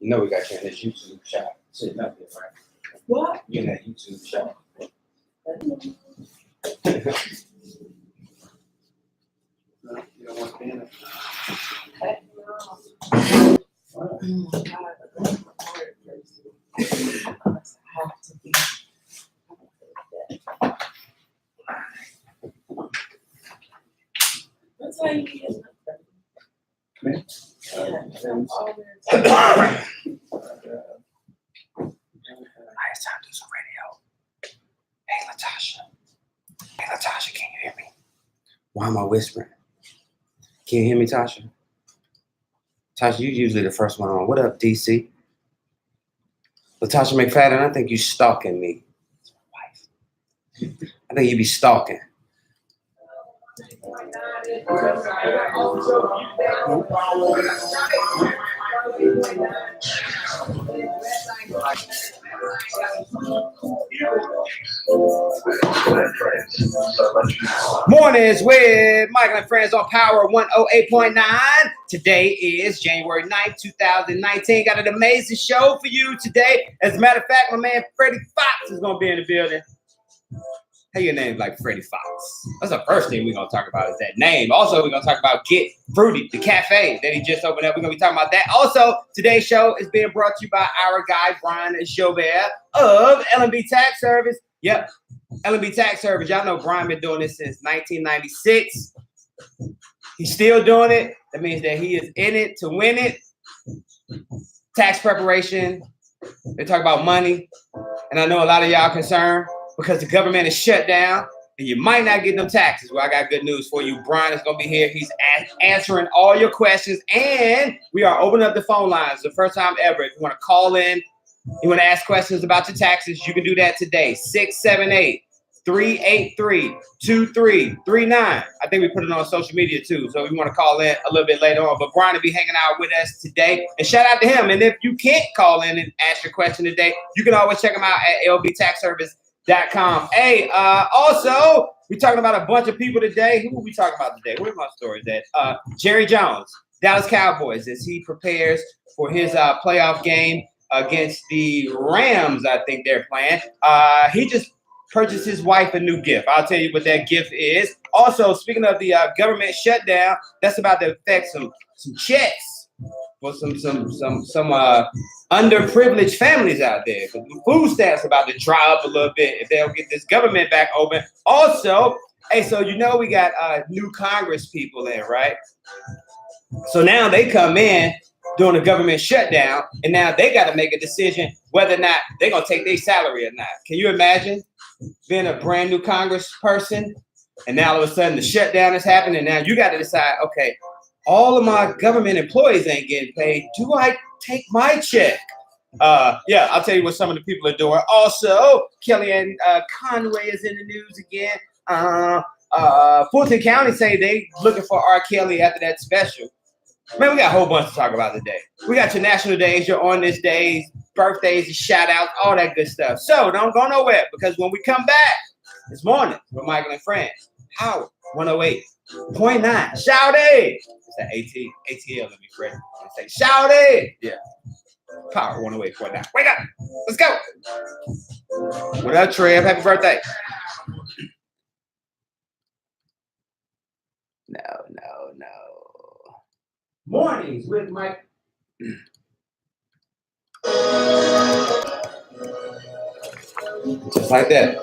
You know we got you in this YouTube shop. Sitting up here, right? What? You in that YouTube shop. No, you don't want to be in it. Heck no. Wow. Oh my God, I'm a hard person. I have to be. That's why you get Me? yeah, I'm all there. Alright, it's time to do some radio. Hey, Latasha. Hey, Latasha, can you hear me? Why am I whispering? Can you hear me, Tasha? Tasha, you usually the first one on. What up, DC? Latasha McFadden, I think you stalking me. I think you be stalking. Mornings with Michael and Friends on Power 108.9. Today is January 9th, 2019. Got an amazing show for you today. As a matter of fact, my man Freddy Fox is going to be in the building. Hey, your name's like Freddy Fox. That's the first thing we're going to talk about is that name. Also, we're going to talk about Get Fruity, the cafe that he just opened up. We're going to be talking about that. Also, today's show is being brought to you by our guy, Brian Joubert of L&B Tax Service. Yep, L&B Tax Service. Y'all know Brian been doing this since 1996. He's still doing it. That means that he is in it to win it. Tax preparation. They talk about money. And I know a lot of y'all concerned because the government is shut down and you might not get no taxes. Well, I got good news for you. Brian is going to be here. He's answering all your questions. And we are opening up the phone lines. The first time ever. If you want to call in, you want to ask questions about your taxes, you can do that today. 678-383-2339. I think we put it on social media too. So if you want to call in a little bit later on. But Brian will be hanging out with us today. And shout out to him. And if you can't call in and ask your question today, you can always check him out at lbtaxservice.com. Hey, also, we're talking about a bunch of people today. Who are we talking about today? Where's my stories at? Jerry Jones, Dallas Cowboys, as he prepares for his playoff game against the Rams, I think they're playing. He just purchased his wife a new gift. I'll tell you what that gift is. Also, speaking of the government shutdown, that's about to affect some checks for some underprivileged families out there. Because the food stamps about to dry up a little bit if they don't get this government back open. Also, hey, so you know we got new Congress people in, right? So now they come in during the government shutdown, and now they got to make a decision whether or not they're going to take their salary or not. Can you imagine being a brand new Congress person, and now all of a sudden the shutdown is happening, and now you got to decide, okay, all of my government employees ain't getting paid. Do I take my check? Yeah, I'll tell you what some of the people are doing. Also, Kellyanne Conway is in the news again. Fulton County say they looking for R. Kelly after that special. Man, we got a whole bunch to talk about today. We got your national days, your on this days, birthdays, your shout outs, all that good stuff. So don't go nowhere because when we come back this morning with Michael and Friends, Howard 108.9. Shout it! It's that ATL, let me Freddy. Say shout it! Yeah. Power 108.9. Wake up! Let's go! What up, Trev? Happy birthday. No. Mornings with Mike. Just like that.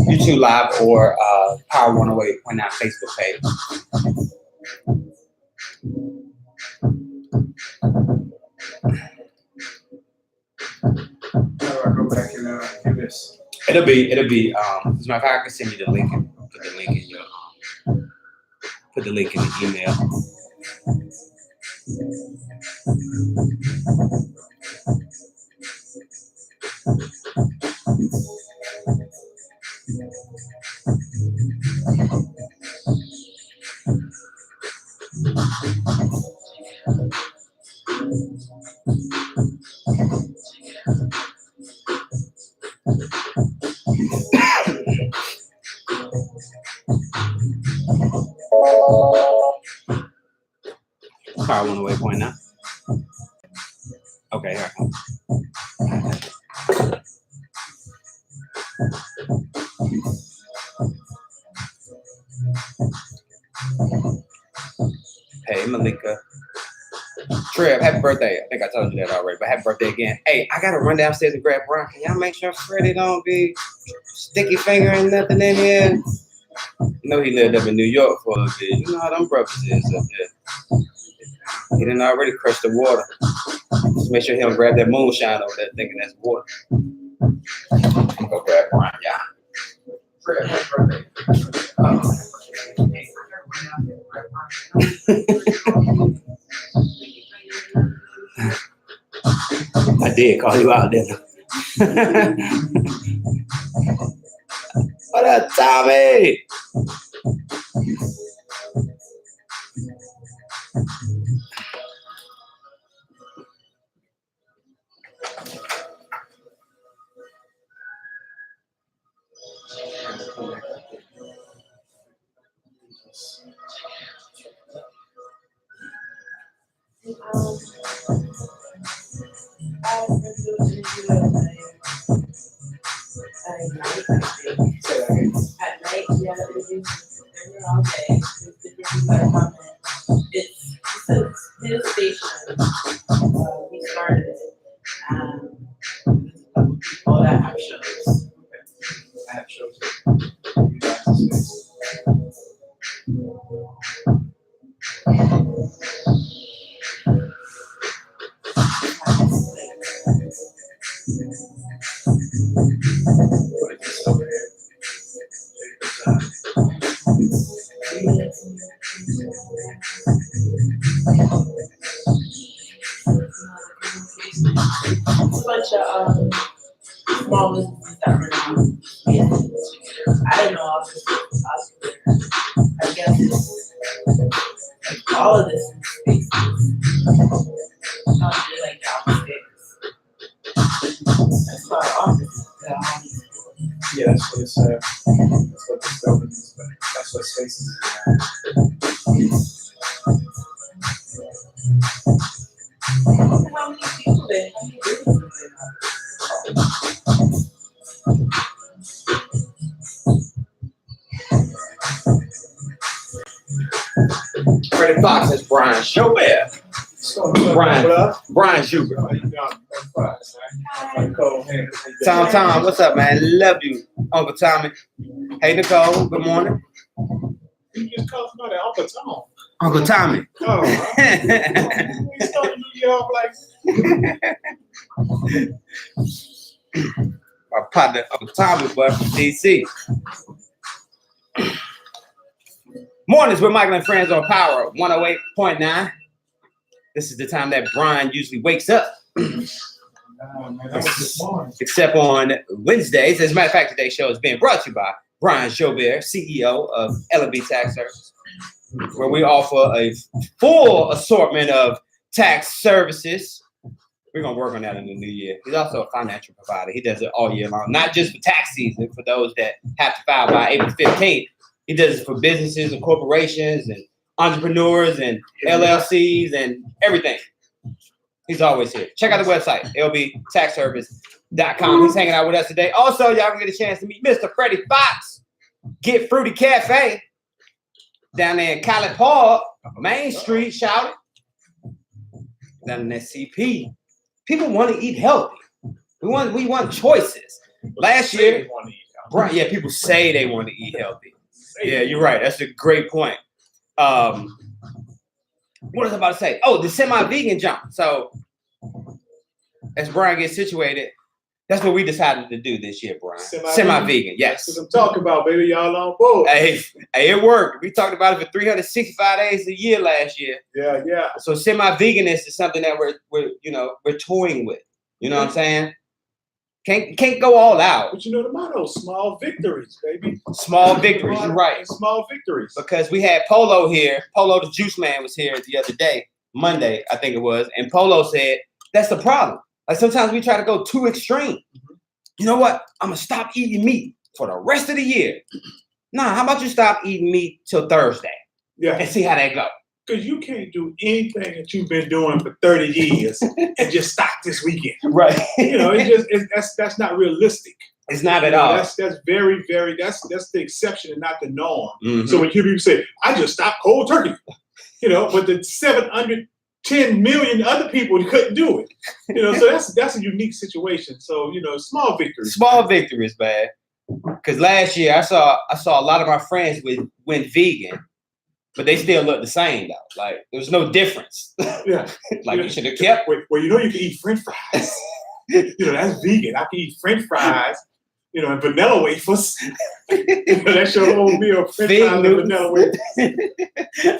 YouTube Live or Power 108.9 Facebook page. How do I go back and do this? It'll be as a matter of fact, I can send you the link and put the link in your put the link in the email. 108.9. Okay, here I come. Hey, Malika. Trev, happy birthday. I think I told you that already, but happy birthday again. Hey, I gotta run downstairs and grab Brian. Can y'all make sure Freddy don't be sticky fingering nothing in here? You know he lived up in New York for a bit. You know how them brothers is up there. He done already crushed the water. Just make sure he don't grab that moonshine over there thinking that's water. I'm gonna go grab Brian, y'all. Trev, happy birthday. I did call you out, didn't I? What up, Tommy? At night, yeah, all day. It's his station. We started it. All that have shows. I have shows. You guys are space. Put it just over here. A bunch of small businesses that were not. I didn't know all this was possible. I guess like all of this in spaces. Not really like office. That's not office. Yeah, that's what it's, that's what this building is, but that's what space is. How many people there? How many businesses Freddy Fox is Brian Joubert. Brian Joubert. How you doing? I'm fine, man. Nicole, hey, Tom, what's up, man? Love you, Uncle Tommy. Hey, Nicole, good morning. You just called somebody Uncle Tom. Uncle Tommy. Oh, we started New Year off like. My partner, Uncle Tommy, but from DC. Mornings with Michael and Friends on Power 108.9. This is the time that Brian usually wakes up. Man, that was this morning. Except on Wednesdays. As a matter of fact, today's show is being brought to you by Brian Joubert, CEO of L&B Tax Service, where we offer a full assortment of tax services. We're going to work on that in the new year. He's also a financial provider. He does it all year long, not just for tax season, for those that have to file by April 15th. He does it for businesses and corporations and entrepreneurs and LLCs and everything. He's always here. Check out the website, lbtaxservice.com. He's hanging out with us today. Also, y'all can get a chance to meet Mr. Freddy Fox. Get Fruity Cafe down there in College Park, Main Street, shout it. Down in that CP. People want to eat healthy. We want choices. Last year, Brian, yeah, people say they want to eat healthy. Yeah, you're right. That's a great point. What was I about to say? Oh, the semi-vegan jump. So as Brian gets situated, that's what we decided to do this year, Brian. Semi-vegan, yes. That's what I'm talking about, baby. Y'all on board. Hey, it worked. We talked about it for 365 days a year last year. Yeah, yeah. So semi-veganist is something that we're toying with. You know what I'm saying? Can't go all out. But you know the motto, small victories, baby. Small victories, you're right. Small victories. Because we had Polo here. Polo the Juice Man was here the other day, Monday, I think it was. And Polo said, that's the problem. Like sometimes we try to go too extreme. Mm-hmm. You know what? I'm going to stop eating meat for the rest of the year. Nah, how about you stop eating meat till Thursday? Yeah. And see how that go. Because you can't do anything that you've been doing for 30 years and just stop this weekend. Right. That's not realistic. It's not at all. That's very, very, that's the exception and not the norm. Mm-hmm. So when people say, I just stopped cold turkey, but the 710 million other people couldn't do it. So that's a unique situation. So, small victories. Small victories, man. Because last year I saw a lot of my friends went vegan, but they still look the same though. Like there was no difference. Yeah. You should have kept. Well, you can eat French fries. That's vegan. I can eat French fries, and vanilla wafers. That's your whole meal. French fries and vanilla wafers.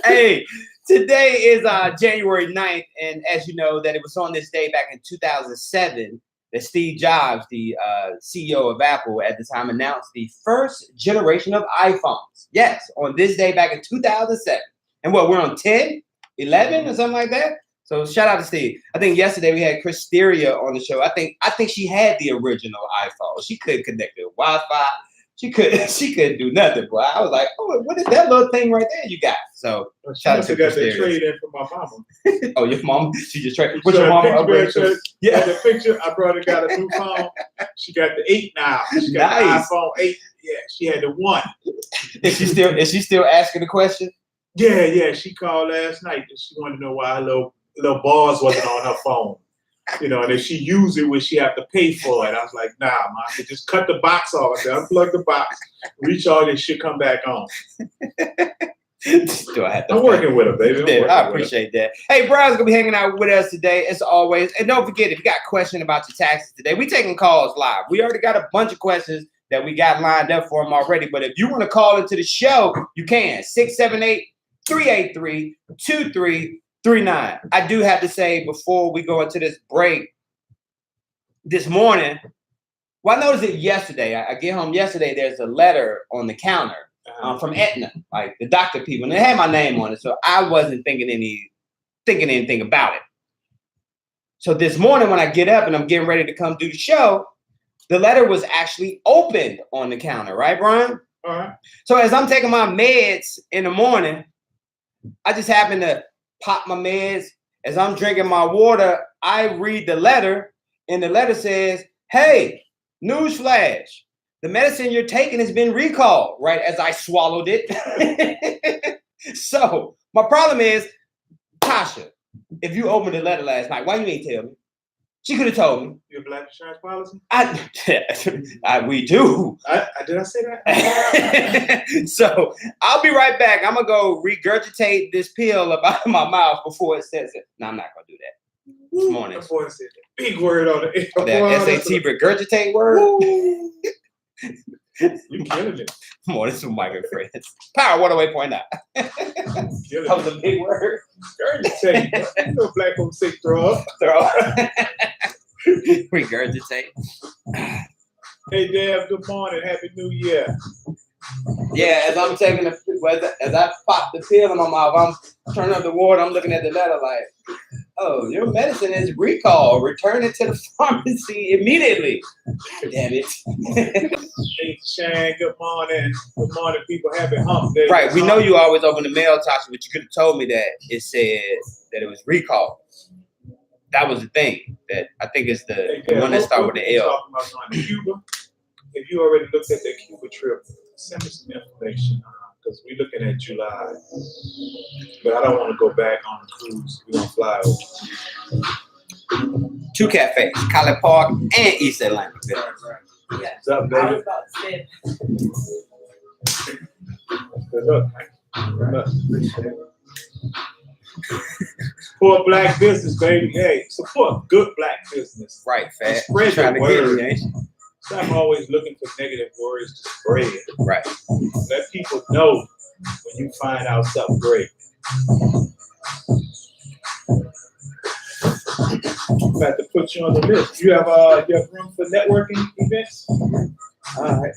Hey, today is January 9th, and as you know, that it was on this day back in 2007 that Steve Jobs, the CEO of Apple at the time, announced the first generation of iPhones. Yes, on this day back in 2007. And we're on 10, 11 or something like that? So shout out to Steve. I think yesterday we had Chris Steria on the show. I think she had the original iPhone. She couldn't connect to Wi-Fi. She couldn't do nothing, boy. I was like, oh, what is that little thing right there you got? So shout out to Chris Steria. Trade in for my mama. Oh, your mom? She just traded. What's your mama upgrade to? Yeah, the picture. I brought her, got a new phone. She got the 8 now. She got the iPhone 8. Yeah, she had the 1. Is she still asking the question? Yeah. She called last night and she wanted to know why her little bars wasn't on her phone. And if she used it, would she have to pay for it? I was like, nah, Mom, just cut the box off. I said, unplug the box, recharge it, should come back on. I'm working with her, baby. I appreciate that. Hey, Brian's gonna be hanging out with us today, as always. And don't forget, if you got a question about your taxes today, we taking calls live. We already got a bunch of questions that we got lined up for them already. But if you want to call into the show, you can. 678-383-2339. I do have to say before we go into this break, this morning, I noticed it yesterday. I get home yesterday, there's a letter on the counter from Aetna, like the doctor people, and they had my name on it. So I wasn't thinking anything about it. So this morning when I get up and I'm getting ready to come do the show, the letter was actually opened on the counter, right, Brian? All right. So as I'm taking my meds in the morning, I just happen to pop my meds. As I'm drinking my water, I read the letter, and the letter says, hey, newsflash, the medicine you're taking has been recalled, right as I swallowed it. So my problem is, Tasha, if you opened the letter last night, why you ain't tell me? She could have told me. Your black insurance policy? We do. Did I say that? So I'll be right back. I'm gonna go regurgitate this pill about my mouth before it says it. No, I'm not gonna do that. This morning. Before it said that big word on it. That SAT regurgitate word. You killing it. More than some migrant friends. Power 108.9. That was a big word. Regurgitate. You know black folks say throw up. Regurgitate. Hey, Dad, good morning. Happy New Year. Yeah, as I'm taking as I pop the pill in my mouth, I'm turning up the water, I'm looking at the letter like, oh, your medicine is recalled. Return it to the pharmacy immediately. Damn it. Hey, Shane, good morning. Good morning, people. Happy hump day. Right, we know you always open the mail, Tasha, but you could have told me that it said that it was recalled. That was the thing. That I think is the one that started with the L. Talking about going to Cuba. If you already looked at that Cuba trip, send me some information because we're looking at July. But I don't want to go back on the cruise. We're going to fly over. 2 cafes, College Park and East Atlanta. Right. Yeah. What's up, I baby? was about to say. Good luck, man. Good luck. Appreciate it. Support black business, baby. Hey, support good black business. Right, fat. Spread Trying the to get word. me, ain't you? I'm always looking for negative words to spread. Right. Let people know when you find out something great. I'm about to put you on the list. You have room for networking events? All right.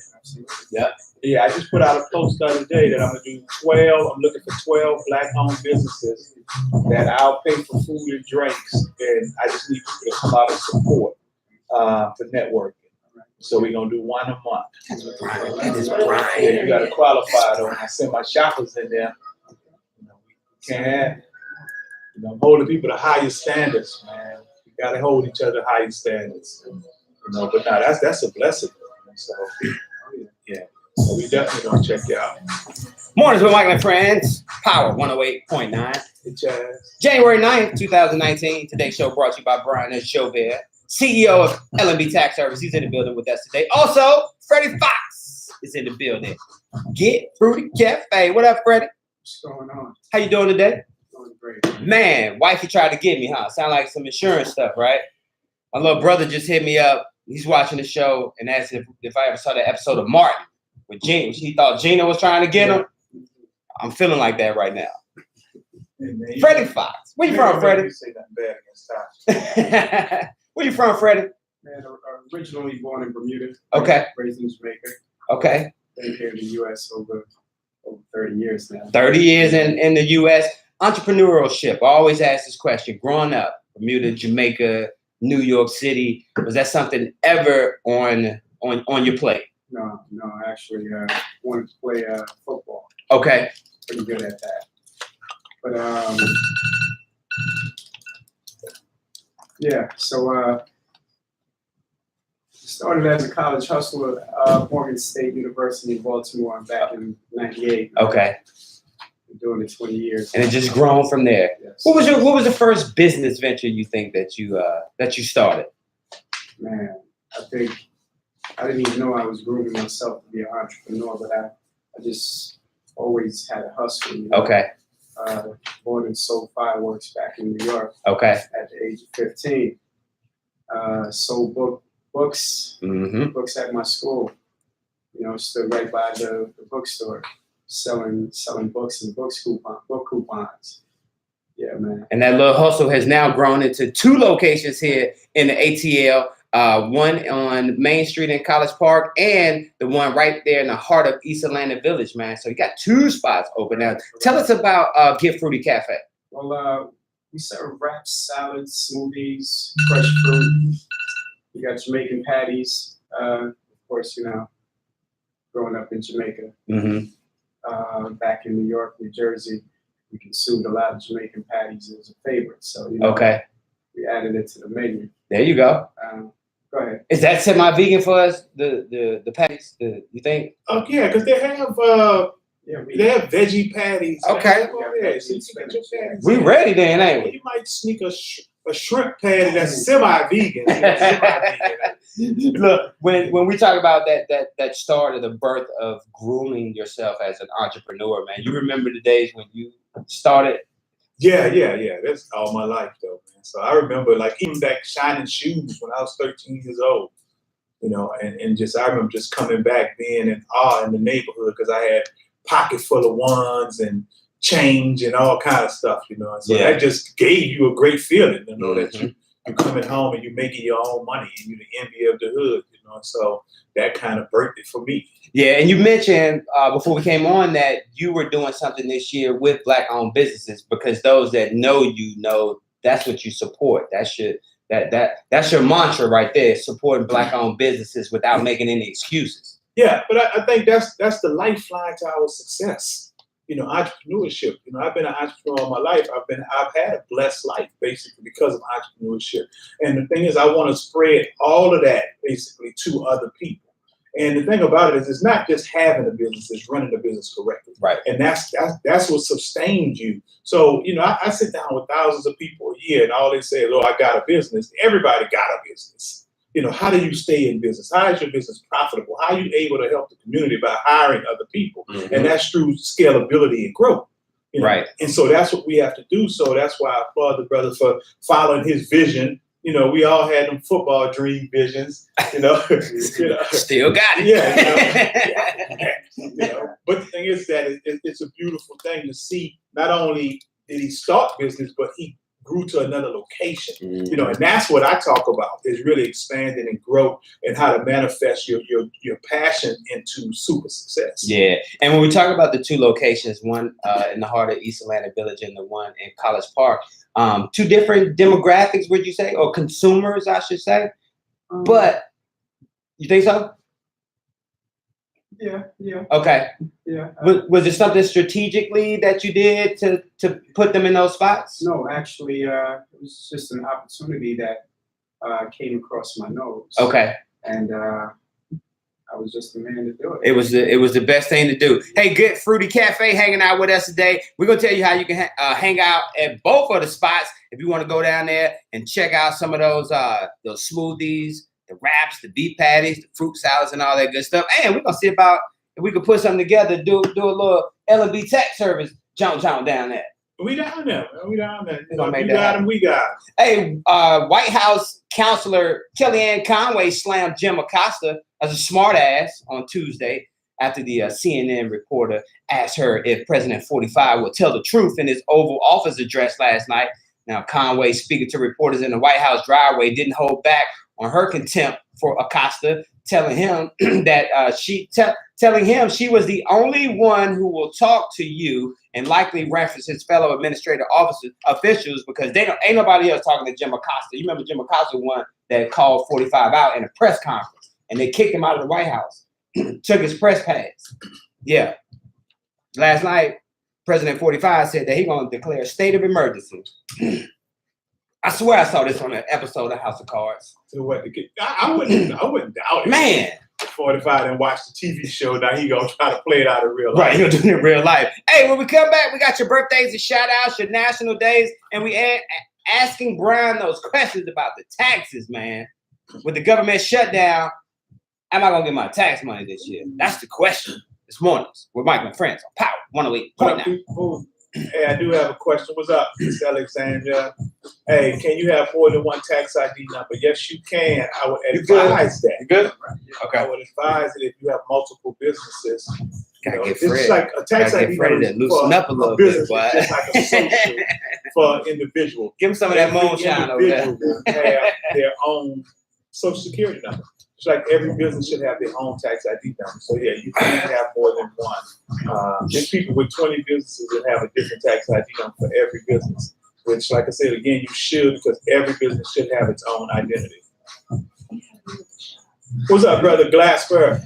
Yeah, I just put out a post the other day that I'm gonna do 12. I'm looking for 12 black-owned businesses that I'll pay for food and drinks, and I just need people to come out and support for networking. So we're gonna do one a month. That is Brian. Yeah, you gotta qualify though. I send my shoppers in there. Can't, holding people to higher standards, man. You gotta hold each other to higher standards. But now that's a blessing. So yeah. So we definitely gonna check you out. Mornings with Michael and Friends, Power 108.9. January 9th, 2019. Today's show brought to you by Brian and Joubert, CEO of LMB Tax Service. He's in the building with us today. Also, Freddy Fox is in the building. Get Fruity Cafe. What up, Freddy? What's going on? How you doing today? Doing great. Man, wifey tried to get me, huh? Sound like some insurance stuff, right? My little brother just hit me up. He's watching the show and asked if I ever saw that episode of Martin with Gina. He thought Gina was trying to get him. I'm feeling like that right now. Hey, man, Freddie Fox. Where you from, Freddie? Say nothing bad against Tasha. Where you from, Freddie? Man, originally born in Bermuda. Okay. Raised in Jamaica. Okay. Been here in the U.S. over 30 years now. 30 years in the U.S. Entrepreneurship. I always ask this question. Growing up, Bermuda, Jamaica, New York City, was that something ever on your plate? No, actually, wanted to play football. Okay. Pretty good at that. But yeah, so started as a college hustler at Morgan State University in Baltimore back in '98. Okay. Been doing it 20 years. And it just grown from there. Yes. What was the first business venture you think that you started? Man, I think I didn't even know I was grooming myself to be an entrepreneur, but I just always had a hustle. Okay. Bought and sold fireworks back in New York Okay. at the age of 15. Sold books at my school. Stood right by the bookstore, selling books and book coupons. Yeah, man. And that little hustle has now grown into 2 locations here in the ATL. One on Main Street in College Park and the one right there in the heart of East Atlanta Village, man. So you got 2 spots open now. Tell us about Get Fruity Cafe. Well, we serve wraps, salads, smoothies, fresh fruit. We got Jamaican patties. Of course, growing up in Jamaica. Mm-hmm. Back in New York, New Jersey, we consumed a lot of Jamaican patties. It was a favorite. So, Okay. we added it to the menu. There you go. Go ahead. Is that semi-vegan for us? The patties? You think? Oh yeah, because they have they have veggie patties. Okay. Yeah, so you got your patties. We ready then, ain't we? You might sneak a shrimp patty that's semi-vegan. Look, when we talk about that start of the birth of grooming yourself as an entrepreneur, man, you remember the days when you started? Yeah. That's all my life though, man. So I remember even back shining shoes when I was 13 years old, and I remember just coming back being in awe in the neighborhood because I had pocket full of ones and change and all kind of stuff, and so that just gave you a great feeling, that you're coming home and you're making your own money and you're the envy of the hood, so that kind of birthed it for me. Yeah, and you mentioned before we came on that you were doing something this year with Black-owned businesses because those that know you know that's what you support. That's your mantra right there, supporting Black-owned businesses without making any excuses. Yeah, but I think that's the lifeline to our success. Entrepreneurship. I've been an entrepreneur all my life. I've had a blessed life basically because of entrepreneurship. And the thing is, I want to spread all of that basically to other people. And the thing about it is, it's not just having a business; it's running the business correctly. Right. And that's what sustains you. So I sit down with thousands of people a year, and all they say is, "Oh, I got a business." Everybody got a business. How do you stay in business? How is your business profitable? How are you able to help the community by hiring other people? Mm-hmm. And that's through scalability and growth. Right. And so that's what we have to do. So that's why I applaud the brother for following his vision. We all had them football dream visions. Still got it. Yeah. But the thing is that it's a beautiful thing to see. Not only did he start business, but he grew to another location, and that's what I talk about is really expanding and growth and how to manifest your passion into super success. Yeah, and when we talk about the 2 locations, one in the heart of East Atlanta Village and the one in College Park, 2 different demographics, would you say, or consumers, I should say? But you think so? Yeah. Okay. Yeah. Was it something strategically that you did to put them in those spots? No, actually, it was just an opportunity that came across my nose. Okay. And I was just the man to do it. It was the best thing to do. Hey, Good Fruity Cafe hanging out with us today. We're gonna tell you how you can hang out at both of the spots if you want to go down there and check out some of those smoothies, the wraps, the beef patties, the fruit salads, and all that good stuff. And we're gonna see about if we could put something together, do a little L&B tech service, jump down there. We down there, man. We down there. We're gonna make you that got happen. them, we got them. Hey, White House counselor Kellyanne Conway slammed Jim Acosta as a smartass on Tuesday after the CNN reporter asked her if President 45 would tell the truth in his Oval Office address last night. Now, Conway, speaking to reporters in the White House driveway, didn't hold back on her contempt for Acosta, telling him that telling him she was the only one who will talk to you, and likely reference his fellow administrative officials because ain't nobody else talking to Jim Acosta. You remember Jim Acosta, one that called 45 out in a press conference, and they kicked him out of the White House, took his press pass. Yeah. Last night, President 45 said that he's going to declare a state of emergency. I swear I saw this on an episode of House of Cards. So what? I wouldn't doubt it. Man. 45 and watch the TV show. Now he gonna try to play it out in real life. Right, he'll do it in real life. Hey, when we come back, we got your birthdays and shout outs, your national days, and we asking Brian those questions about the taxes, man. With the government shutdown, am I gonna get my tax money this year? That's the question. This morning's with Mike and Friends on Power 108.9. Hey, I do have a question. What's up, Miss Alexandra? Hey, can you have more than one tax ID number? Yes, you can. I would advise that. You good? Okay. I would advise it if you have multiple businesses. It's like a tax ID number to loosen up a little bit, boy. It's just like a social for individual. Give them some of that moonshine over there. Have their own social security number. It's like every business should have their own tax ID number. So yeah, you can have more than one. There's people with 20 businesses that have a different tax ID number for every business. Which, like I said, again, you should, because every business should have its own identity. What's up, brother Glasper?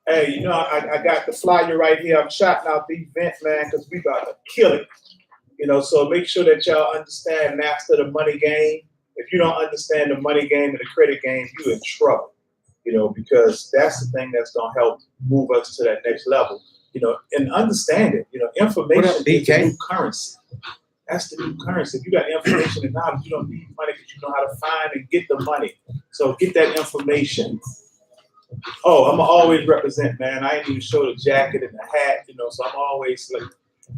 Hey, you know, I got the flyer right here. I'm shouting out the event, man, because we about to kill it. You know, so make sure that y'all understand, master the money game. If you don't understand the money game and the credit game, you're in trouble. You know, because that's the thing that's going to help move us to that next level. You know, and understand it. You know, information is the new currency. That's the new currency. If you got information and knowledge, you don't need money because you know how to find and get the money. So get that information. Oh, I'm always represent, man. I ain't even show the jacket and the hat, you know, so I'm always like,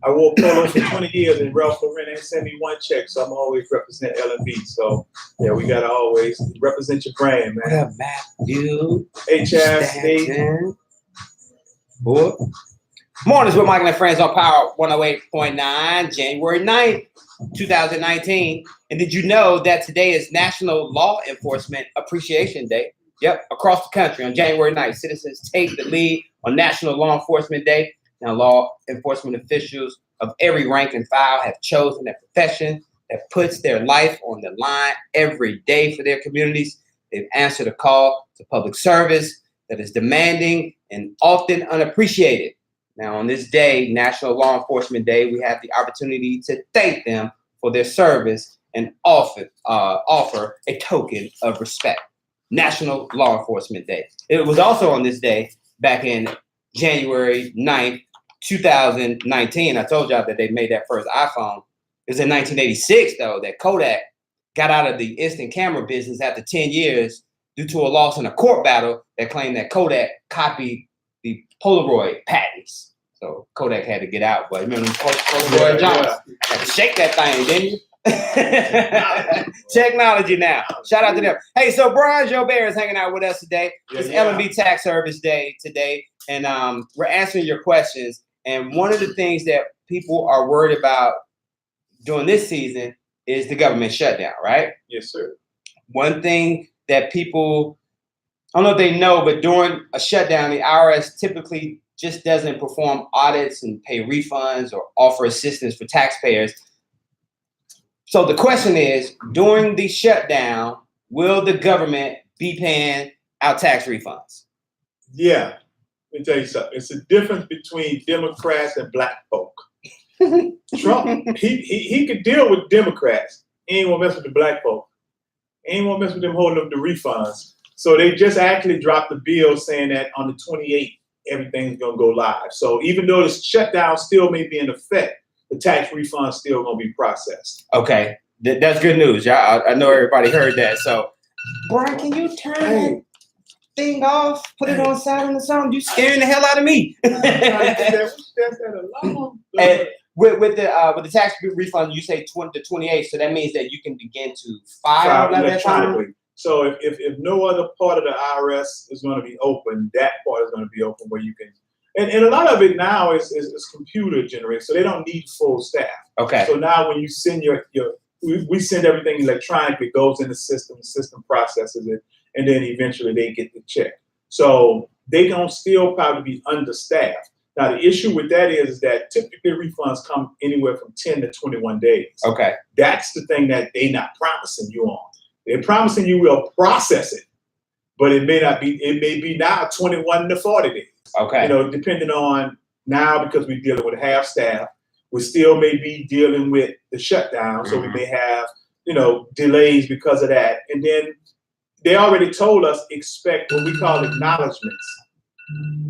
I wore polos for 20 years and Ralph Lauren ain't send me one check, so I'm always represent L&B. So, yeah, we got to always represent your brand, man. What up, Matthew? Hey, Chaz. Mornings with Michael and Friends on Power 108.9, January 9th, 2019. And did you know that today is National Law Enforcement Appreciation Day? Yep, across the country on January 9th, citizens take the lead on National Law Enforcement Day. Now, law enforcement officials of every rank and file have chosen a profession that puts their life on the line every day for their communities. They've answered a call to public service that is demanding and often unappreciated. Now, on this day, National Law Enforcement Day, we have the opportunity to thank them for their service and offer a token of respect. National Law Enforcement Day. It was also on this day back in January 9th, 2019. I told y'all that they made that first iPhone. It was in 1986, though, that Kodak got out of the instant camera business after 10 years due to a loss in a court battle that claimed that Kodak copied the Polaroid patents. So Kodak had to get out. But remember Polaroid Johnson? Had to shake that thing, didn't you? Technology now. Shout out to them. Hey, so Brian Joubert is hanging out with us today. It's L&B Tax Service Day today. And we're answering your questions. And one of the things that people are worried about during this season is the government shutdown, right? Yes, sir. One thing that people, I don't know if they know, but during a shutdown, the IRS typically just doesn't perform audits and pay refunds or offer assistance for taxpayers. So the question is, during the shutdown, will the government be paying out tax refunds? Yeah. Let me tell you something. It's a difference between Democrats and black folk. Trump, he could deal with Democrats. He ain't gonna mess with the black folk. He ain't gonna mess with them holding up the refunds. So they just actually dropped the bill saying that on the 28th, everything's gonna go live. So even though the shutdown still may be in effect, the tax refund's still gonna be processed. Okay, that's good news. Yeah, I know everybody heard that. So, Brian, can you turn that thing off? Put it on silent or something? You scaring the hell out of me. And with the tax refund, you say 20 to 28, so that means that you can begin to file electronically. So if no other part of the IRS is going to be open, that part is going to be open where you can. And a lot of it now is computer generated, so they don't need full staff. Okay. So now when you send we send everything electronically, it goes in the system processes it, and then eventually they get the check. So they gonna still probably be understaffed. Now the issue with that is that typically refunds come anywhere from 10 to 21 days. Okay. That's the thing that they not promising you on. They're promising you will process it, but it may not be. It may be now 21 to 40 days. Okay. You know, depending on now, because we're dealing with half staff, we still may be dealing with the shutdown, so we may have, delays because of that. And then they already told us expect what we call acknowledgments.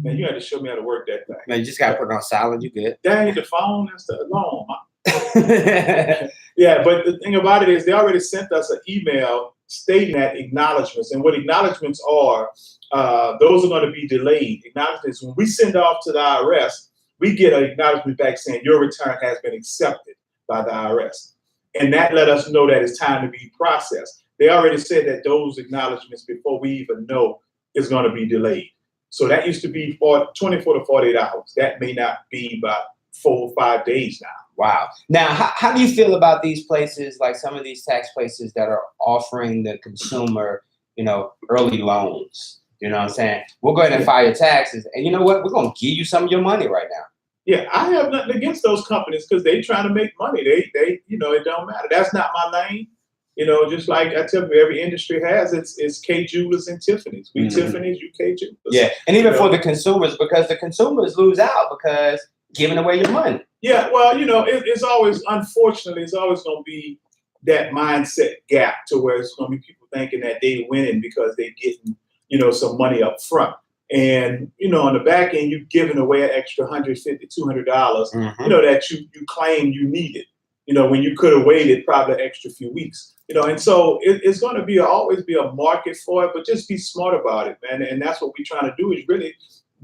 Man, you had to show me how to work that thing. Man, you just gotta put it on silent. You good? That ain't the phone. That's the alarm. Yeah, but the thing about it is they already sent us an email stating that acknowledgments, and what acknowledgments are, those are going to be delayed. Acknowledgments, when we send off to the IRS, we get an acknowledgement back saying your return has been accepted by the IRS. And that let us know that it's time to be processed. They already said that those acknowledgments, before we even know, is going to be delayed. So that used to be for 24 to 48 hours. That may not be about 4 or 5 days now. Wow. Now, how do you feel about these places, like some of these tax places that are offering the consumer, early loans? You know what I'm saying? We'll go ahead and file your taxes. And you know what? We're going to give you some of your money right now. Yeah, I have nothing against those companies because they trying to make money. They it don't matter. That's not my lane. Just like I tell you, every industry has it's K Jewelers and Tiffany's. We Tiffany's, you K Jewelers. Yeah, and even for the consumers, because the consumers lose out because giving away your money. Yeah, well, it's always, unfortunately, it's always going to be that mindset gap to where it's going to be people thinking that they winning because they're getting, some money up front. And, on the back end, you're giving away an extra $150, $200, that you claim you needed, when you could have waited probably an extra few weeks, and so it's going to always be a market for it, but just be smart about it, man. And that's what we're trying to do is really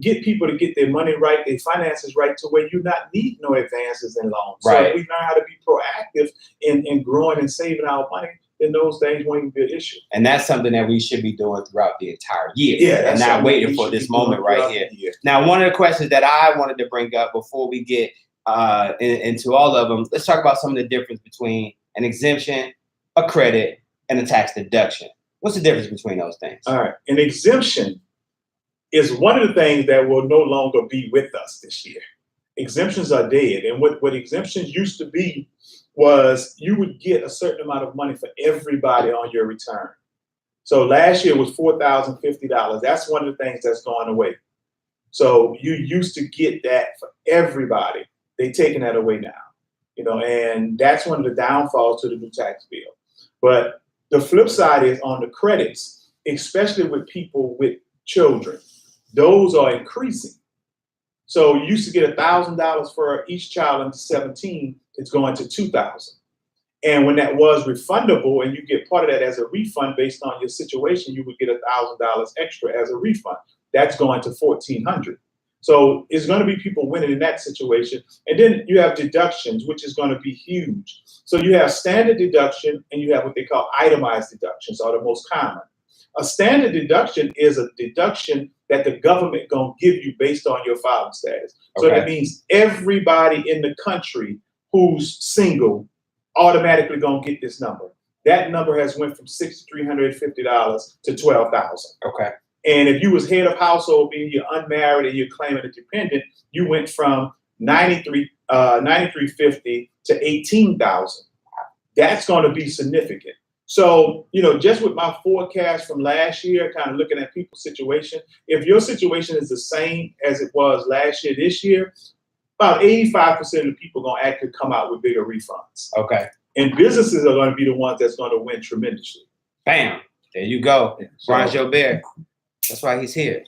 get people to get their money right, their finances right, to where you not need no advances and loans. Right. So if we learn how to be proactive in growing and saving our money, then those things won't even be an issue. And that's something that we should be doing throughout the entire year. Yeah, and not waiting for this moment right here. Now, one of the questions that I wanted to bring up before we get into all of them, let's talk about some of the difference between an exemption, a credit, and a tax deduction. What's the difference between those things? All right. An exemption is one of the things that will no longer be with us this year. Exemptions are dead. And what exemptions used to be was you would get a certain amount of money for everybody on your return. So last year was $4,050. That's one of the things that's gone away. So you used to get that for everybody. They're taking that away now, and that's one of the downfalls to the new tax bill. But the flip side is on the credits, especially with people with children, those are increasing. So you used to get $1,000 for each child under 17, it's going to $2,000. And when that was refundable and you get part of that as a refund based on your situation, you would get $1,000 extra as a refund. That's going to $1,400. So it's going to be people winning in that situation. And then you have deductions, which is going to be huge. So you have standard deduction and you have what they call itemized deductions, are the most common. A standard deduction is a deduction that the government gonna give you based on your filing status. So that means everybody in the country who's single automatically gonna get this number. That number has went from $6,350 to $12,000. Okay. And if you was head of household, meaning you're unmarried and you're claiming a dependent, you went from $9,350 to $18,000. That's going to be significant. So, just with my forecast from last year, kind of looking at people's situation, if your situation is the same as it was last year, this year, about 85% of the people are going to actually come out with bigger refunds. Okay. And businesses are going to be the ones that's going to win tremendously. Bam. There you go. So, Brian Joubert. That's why he's here.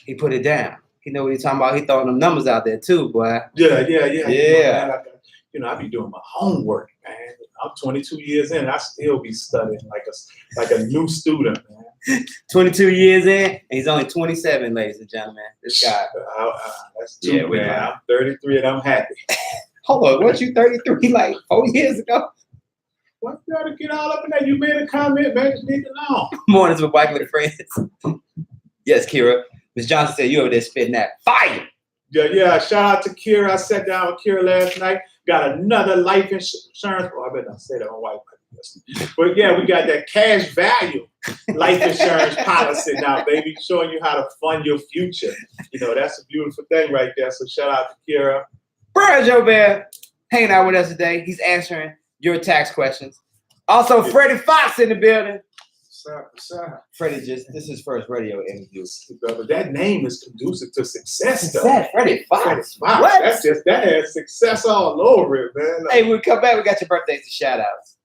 He put it down. He know what he's talking about. He throwing them numbers out there too, boy. Yeah. Yeah. I be doing my homework, man. I'm 22 years in, and I still be studying like a new student, man. 22 years in, and he's only 27, ladies and gentlemen. This guy. That's too, man. I'm 33 and I'm happy. Hold on, weren't you 33 like 4 years ago? What you gotta get all up in that? You made a comment, man. Just leave it alone. Mornings with White Friends. Yes, Kira. Ms. Johnson said you over there spitting that fire. Yeah. Shout out to Kira. I sat down with Kira last night. Got another life insurance. Oh, I better not say that on white. But yeah, we got that cash value life insurance policy now, baby, showing you how to fund your future. That's a beautiful thing right there. So shout out to Kira. Brian Joubert hanging out with us today. He's answering your tax questions. Also, Freddy Fox in the building. What's up? Freddie this is his first radio interview. But that name is conducive to success, though. Freddie Fox. Freddie Fox. What? That has success all over it, man. Hey, we'll come back. We got your birthdays and shout outs.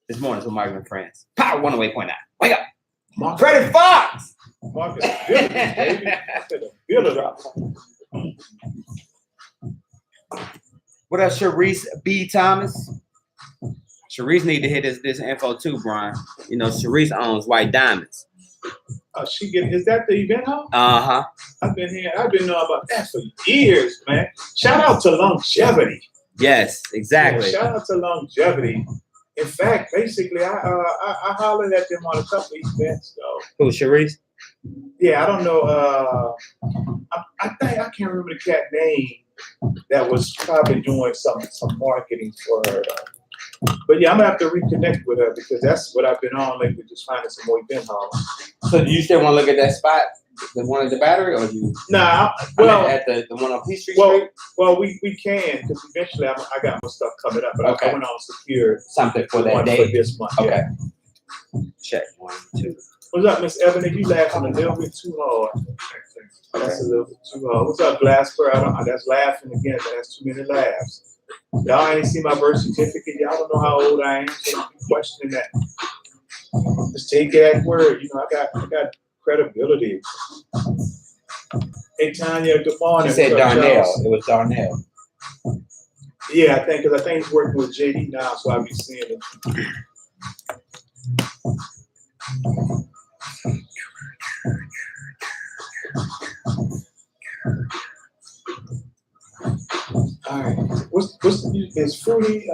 This morning's with Mark and Friends. Power 108.9. Wake up. Freddie Fox. Marcus baby. What else, Sharice B. Thomas? Sharice need to hit this info too, Brian. Sharice owns White Diamonds. Is that the event hall? Uh-huh. I've been knowing about that for years, man. Shout out to longevity. Yes, exactly. Yeah, shout out to longevity. In fact, basically, I hollered at them on a couple of events, though. Who, Sharice? Yeah, I don't know. I think I can't remember the cat name that was probably doing some marketing for her. But yeah, I'm gonna have to reconnect with her because that's what I've been on lately, just finding some more event halls. So do you still want to look at that spot, the one at the Battery, or you? Nah, well, at the one on Peachtree Street. Street. Well, we can because eventually I got more stuff coming up, but okay. I went on secured something for that one day for this month. Okay. Yeah. Check 1, 2. What's up, Miss Ebony? You laughing a little bit too hard. That's a little bit too hard. What's up, Glasper? That's laughing again, but that's too many laughs. Y'all ain't see my birth certificate. Y'all don't know how old I am, so you questioning that. Just take that word. I got credibility. Hey, Tanya, good morning. She said Darnell. It was Darnell. Yeah, I think he's working with JD now, so I'll be seeing it. All right. Is Fruity?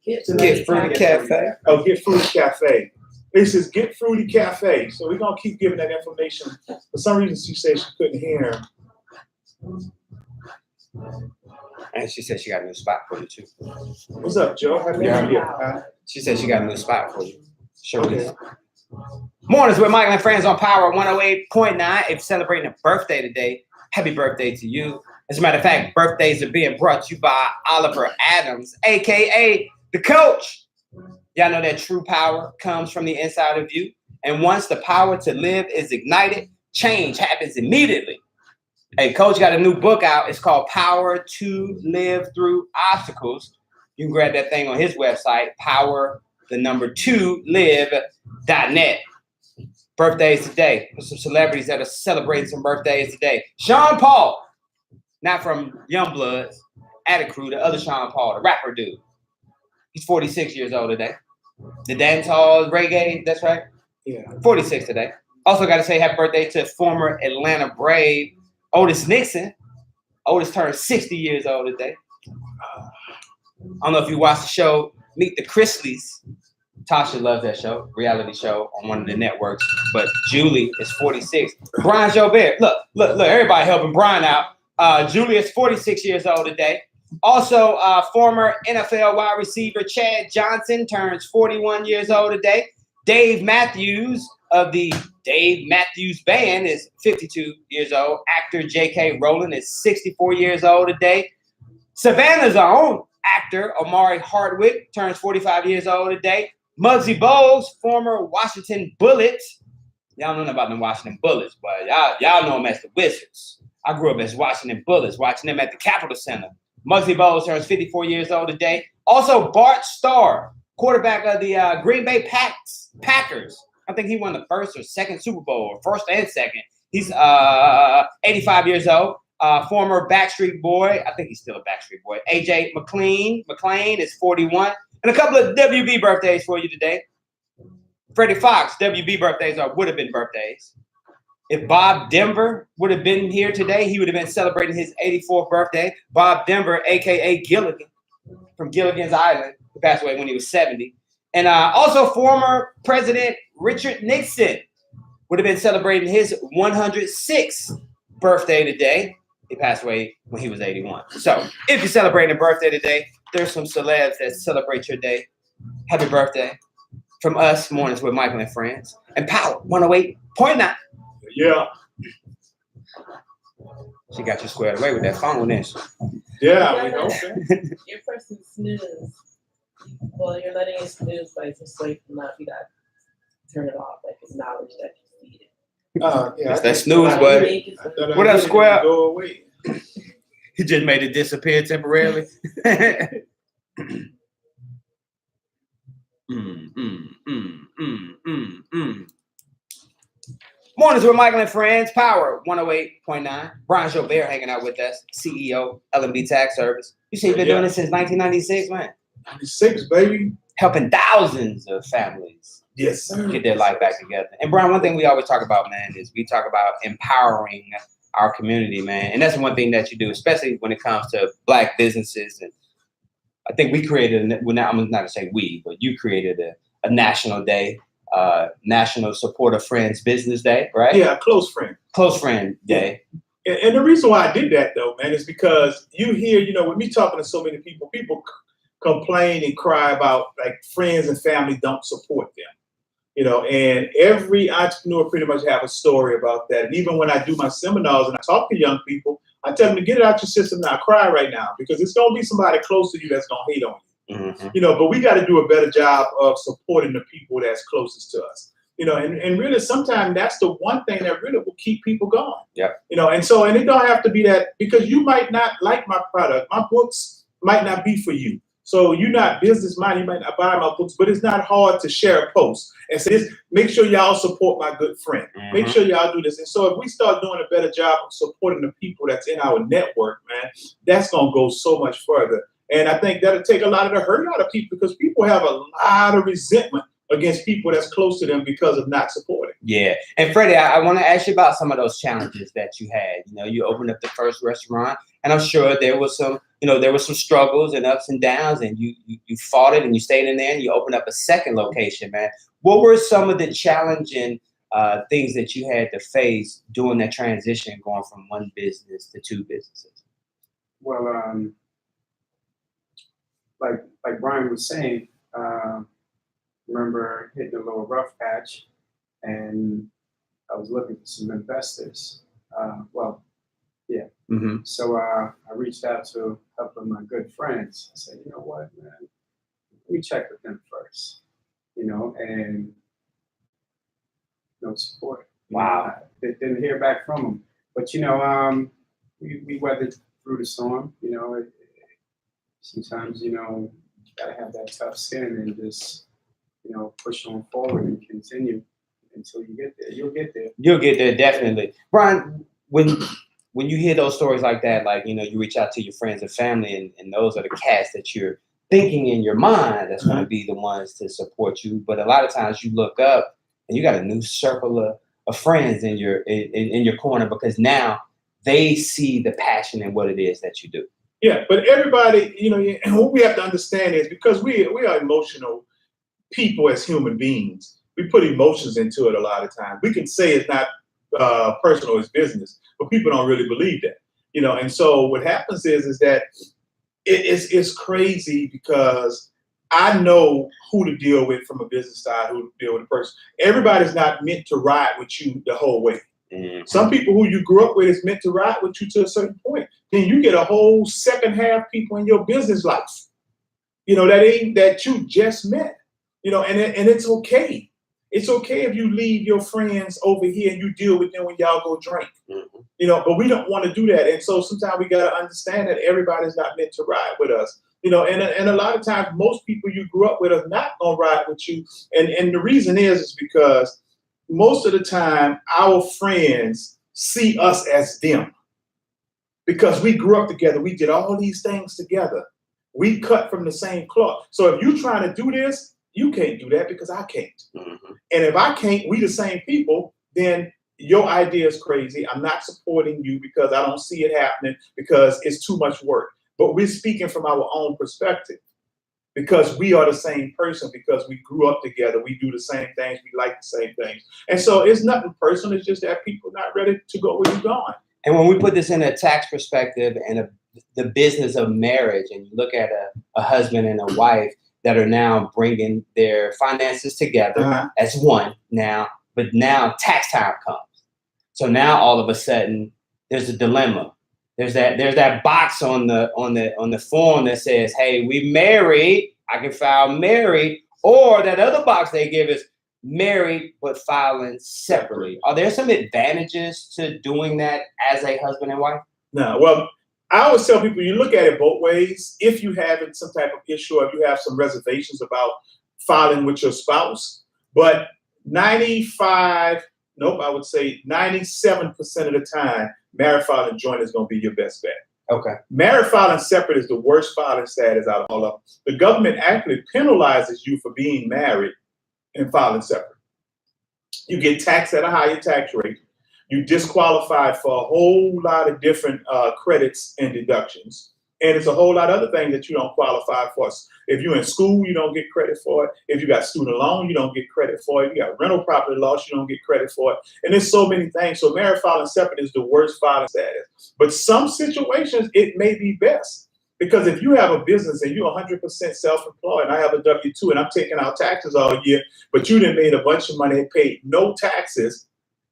Get Fruity Cafe. Oh, Get Fruity Cafe. This is Get Fruity Cafe. So we're gonna keep giving that information. For some reason, she said she couldn't hear. And she said she got a new spot for you too. What's up, Joe? She said she got a new spot for you. Sure. Okay. Mornings with Mike and Friends on Power 108.9. If you're celebrating a birthday today, happy birthday to you. As a matter of fact, birthdays are being brought to you by Oliver Adams, aka the Coach. Y'all know that true power comes from the inside of you. And once the power to live is ignited, change happens immediately. Hey, Coach got a new book out. It's called Power to Live Through Obstacles. You can grab that thing on his website, power2live.net. Birthdays today. There's some celebrities that are celebrating some birthdays today. Sean Paul, not from Youngbloods, Attic Crew, the other Sean Paul, the rapper dude. He's 46 years old today. The dancehall reggae, that's right? Yeah. 46 today. Also got to say happy birthday to former Atlanta Brave, Otis Nixon. Otis turned 60 years old today. I don't know if you watched the show, Meet the Chrisleys. Tasha loves that show, reality show on one of the networks. But Julie is 46. Brian Joubert, look, everybody helping Brian out. Julie is 46 years old today. Also, former NFL wide receiver Chad Johnson turns 41 years old today. Dave Matthews of the Dave Matthews Band is 52 years old. Actor J.K. Rowland is 64 years old today. Savannah's own actor Omari Hardwick turns 45 years old today. Muggsy Bogues, former Washington Bullets. Y'all don't know about the Washington Bullets, but y'all know them as the Wizards. I grew up as Washington Bullets, watching them at the Capitol Center. Muggsy Bogues turns 54 years old today. Also, Bart Starr, quarterback of the Green Bay Packers. I think he won the first or second Super Bowl, or first and second. He's 85 years old. Former Backstreet Boy. I think he's still a Backstreet Boy. AJ McLean is 41. And a couple of WB birthdays for you today. Freddie Fox, WB birthdays would have been birthdays. If Bob Denver would have been here today, he would have been celebrating his 84th birthday. Bob Denver, a.k.a. Gilligan, from Gilligan's Island, who passed away when he was 70. And also former President Richard Nixon would have been celebrating his 106th birthday today. He passed away when he was 81. So if you're celebrating a birthday today, there's some celebs that celebrate your day. Happy birthday. From us, Mornings with Michael and Friends. And Power 108.9. Yeah. She got you squared away with that phone, didn't she? Yeah, we know. You're pressing snooze. Well, you're letting it snooze, like just wait for not, you got to turn it off, like acknowledge that you see it. Yeah, it's that snooze button. What up, Square? Go away. He just made it disappear temporarily. Mornings with Michael and Friends, Power 108.9. Brian Joubert hanging out with us, CEO, LMB Tax Service. You see, you've been doing this since 1996, man. 96, baby. Helping thousands of families get their life back together. And Brian, one thing we always talk about, man, is we talk about empowering our community, man. And that's one thing that you do, especially when it comes to Black businesses. And I think we created, I'm not going to say we, but you created a national day, National Supporter Friends Business Day, right? Yeah, close friend. Close friend day. And the reason why I did that, though, man, is because you hear, with me talking to so many people, people complain and cry about, like, friends and family don't support them. And every entrepreneur pretty much have a story about that. And even when I do my seminars and I talk to young people, I tell them to get it out your system now, cry right now, because it's going to be somebody close to you that's going to hate on you. Mm-hmm. But we got to do a better job of supporting the people that's closest to us. And really sometimes that's the one thing that really will keep people going. Yeah. And it don't have to be that, because you might not like my product. My books might not be for you. So you're not business minded, you might not buy my books, but it's not hard to share a post and say, make sure y'all support my good friend. Mm-hmm. Make sure y'all do this. And so if we start doing a better job of supporting the people that's in our network, man, that's going to go so much further. And I think that'll take a lot of the hurt out of people, because people have a lot of resentment against people that's close to them because of not supporting. Yeah. And Freddie, I want to ask you about some of those challenges that you had. You opened up the first restaurant, and I'm sure there was some, there were some struggles and ups and downs, and you fought it and you stayed in there and you opened up a second location, man. What were some of the challenging things that you had to face during that transition, going from one business to two businesses? Well, like Brian was saying, remember hitting a little rough patch, and I was looking for some investors. Mm-hmm. So I reached out to a couple of my good friends. I said, you know what, man, let me check with them first, and no support. Wow. I didn't hear back from them. But, we weathered through the storm. Sometimes, you gotta have that tough skin and just, push on forward and continue until you get there. You'll get there. You'll get there, definitely. Brian, when you hear those stories like that, like, you reach out to your friends and family, and those are the cats that you're thinking in your mind that's going to be the ones to support you. But a lot of times you look up and you got a new circle of friends in your corner, because now they see the passion in what it is that you do. Yeah, but everybody, and what we have to understand is, because we are emotional people as human beings, we put emotions into it a lot of times. We can say it's not personal, it's business, but people don't really believe that, and so what happens is that it's crazy, because I know who to deal with from a business side, who to deal with a person. Everybody's not meant to ride with you the whole way. Mm-hmm. Some people who you grew up with is meant to ride with you to a certain point. Then you get a whole second half people in your business life that you just met, and it's okay. It's okay if you leave your friends over here and you deal with them when y'all go drink, but we don't want to do that. And so sometimes we got to understand that everybody's not meant to ride with us, and a lot of times most people you grew up with are not going to ride with you. And the reason is because most of the time our friends see us as them because we grew up together. We did all these things together. We cut from the same cloth. So if you're trying to do this, you can't do that because I can't. And if I can't, we the same people, then your idea is crazy. I'm not supporting you because I don't see it happening because it's too much work. But we're speaking from our own perspective because we are the same person, because we grew up together. We do the same things. We like the same things. And so it's nothing personal. It's just that people are not ready to go where you're going. And when we put this in a tax perspective and the business of marriage, and you look at a husband and a wife that are now bringing their finances together as one now, but now tax time comes. So now all of a sudden there's a dilemma. There's that box on the form that says, hey, we married, I can file married, or that other box they give is married but filing separately. Are there some advantages to doing that as a husband and wife? No, well, I always tell people you look at it both ways. If you have some type of issue, or if you have some reservations about filing with your spouse, but 97% of the time, married filing joint is going to be your best bet. Okay. Married filing separate is the worst filing status out of all of them. The government actually penalizes you for being married and filing separate. You get taxed at a higher tax rate. You disqualified for a whole lot of different credits and deductions. And it's a whole lot of other things that you don't qualify for. If you're in school, you don't get credit for it. If you got student loan, you don't get credit for it. If you got rental property loss, you don't get credit for it. And there's so many things. So married filing separate is the worst filing status. But some situations, it may be best. Because if you have a business and you're 100% self-employed, and I have a W-2 and I'm taking out taxes all year, but you done made a bunch of money and paid no taxes,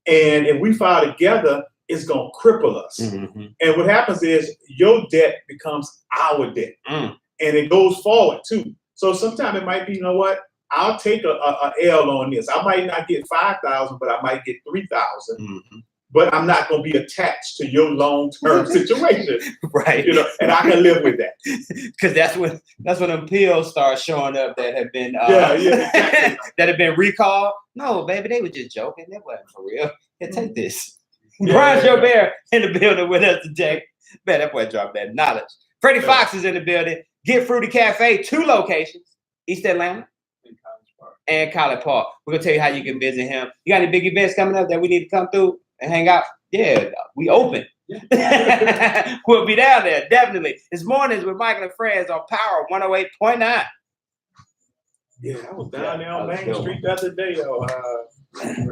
and if we file together, it's going to cripple us. And what happens is your debt becomes our debt. And it goes forward too. So sometimes it might be, you know what? I'll take a L on this. I might not get 5,000, but I might get 3,000. But I'm not going to be attached to your long-term situation. Right. And I can live with that. Because that's when them pills start showing up that have been exactly. that have been recalled. No, baby, they were just joking. That wasn't for real. Hey, take this. Brian Joubert in the building with us today. Man, that boy dropped that knowledge. Freddie Fox is in the building. Get Fruity Cafe, 2 locations, East Atlanta and College Park. We're going to tell you how you can visit him. You got any big events coming up that we need to come through and hang out? Yeah, we open. We'll be down there, definitely. It's Mornings with Michael and Friends on Power 108.9. Yeah, I was down there on Main Street the other day, though.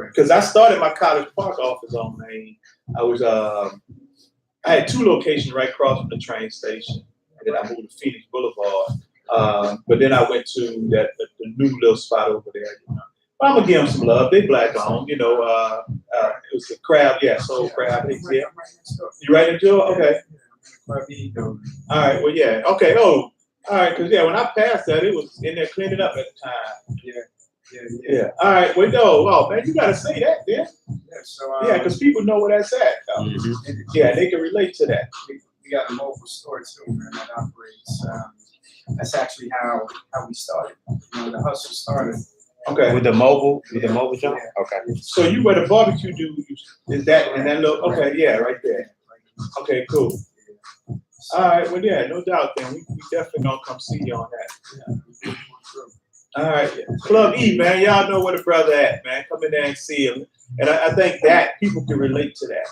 Because I started my College Park office on Main. I had 2 locations right across from the train station. And then I moved to Phoenix Boulevard. But then I went to the new little spot over there. But I'm going to give them some love. They Black owned. It was a crab. Yeah, Soul Crab. Yeah. You right into it? Okay. All right. Well, yeah. Okay. Oh, all right. Because, when I passed that, it was in there cleaning up at the time. Yeah. All right. Well, no. Oh, man, you got to say that, then. Because people know where that's at. Yeah, they can relate to that. We got a mobile store, too, man, that operates. That's actually how we started. The hustle started. Okay. With the mobile jump? Yeah. Okay. So you were the barbecue dude. Is that and that little? Okay. Yeah. Right there. Okay. Cool. All right. Well, yeah. No doubt. Then we definitely gonna come see you on that. All right. Club E, man. Y'all know where the brother at, man. Come in there and see him. And I think that people can relate to that.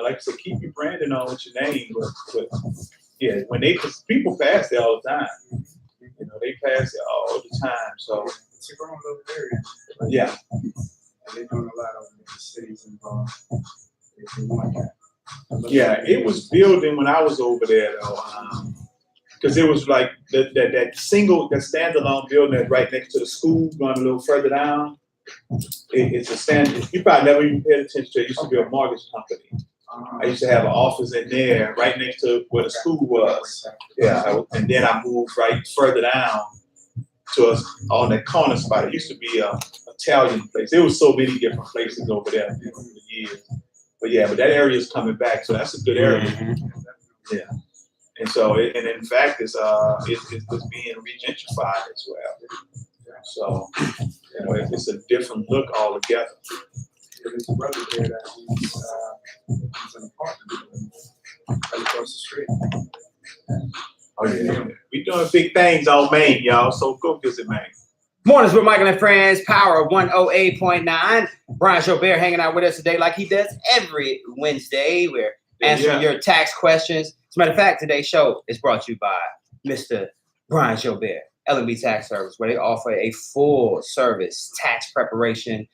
Like I said, keep your branding on with your name. But yeah, cause people pass there all the time. They pass it all the time. So it's a growing little area. Yeah. And they're doing a lot over in the cities involved. Yeah, it was building when I was over there though. Because it was like that standalone building that's right next to the school, going a little further down. It's a stand. You probably never even paid attention to it. It used to be a mortgage company. I used to have an office in there, right next to where the school was. Yeah, and then I moved right further down to us on that corner spot. It used to be a Italian place. There was so many different places over there over the years. But yeah, but that area is coming back, so that's a good area. Yeah, and so and in fact, it's being regentrified as well. So you know, it's a different look altogether. There's a brother there that owns an apartment right across the street. Oh yeah, we doing big things on Main, y'all. So go visit Main. Mornings with Michael and Friends, Power 108.9. Brian Joubert hanging out with us today like he does every Wednesday. We're answering your tax questions. As a matter of fact, today's show is brought to you by Mr. Brian Joubert, L&B Tax Service, where they offer a full service tax preparation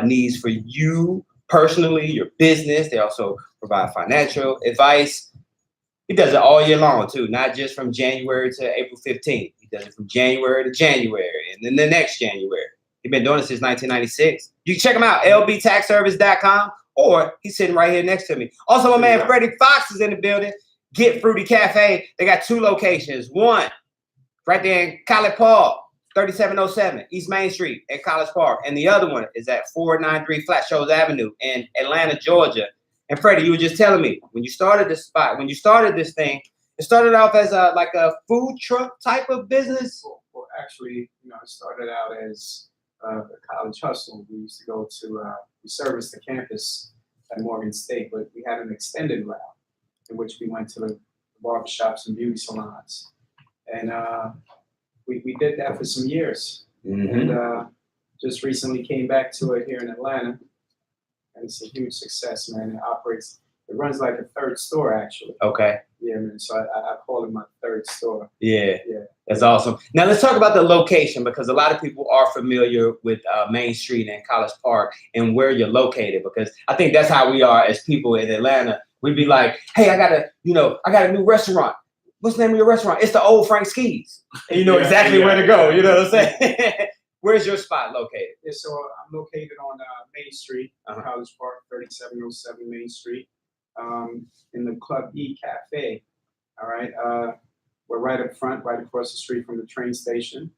needs for you personally, your business. They also provide financial advice. He does it all year long, too, not just from January to April 15th. He does it from January to January and then the next January. He's been doing it since 1996. You can check him out, lbtaxservice.com, or he's sitting right here next to me. Also, my man Freddy Fox is in the building. Get Fruity Cafe. They got 2 locations. One right there in College Park, 3707 East Main Street at College Park. And the other one is at 493 Flat Shoals Avenue in Atlanta, Georgia. And Freddie, you were just telling me when you started this spot, when you started this thing, it started off as like a food truck type of business. Well, actually, you know, it started out as a college hustle. We used to go to we serviced the campus at Morgan State, but we had an extended route in which we went to the barbershops and beauty salons, and we did that for some years, and just recently came back to it here in Atlanta. And it's a huge success, man. It runs like a third store, actually. Okay. Yeah, man. So I call it my third store. Yeah. That's awesome. Now let's talk about the location, because a lot of people are familiar with Main Street and College Park and where you're located, because I think that's how we are as people in Atlanta. We'd be like, hey, I got a new restaurant. What's the name of your restaurant? It's the Old Frank Ski's. And you know exactly where to go. You know what I'm saying? Where's your spot located? Yeah, so I'm located on Main Street, College Park, 3707 Main Street, in the Club E Cafe. All right, we're right up front, right across the street from the train station,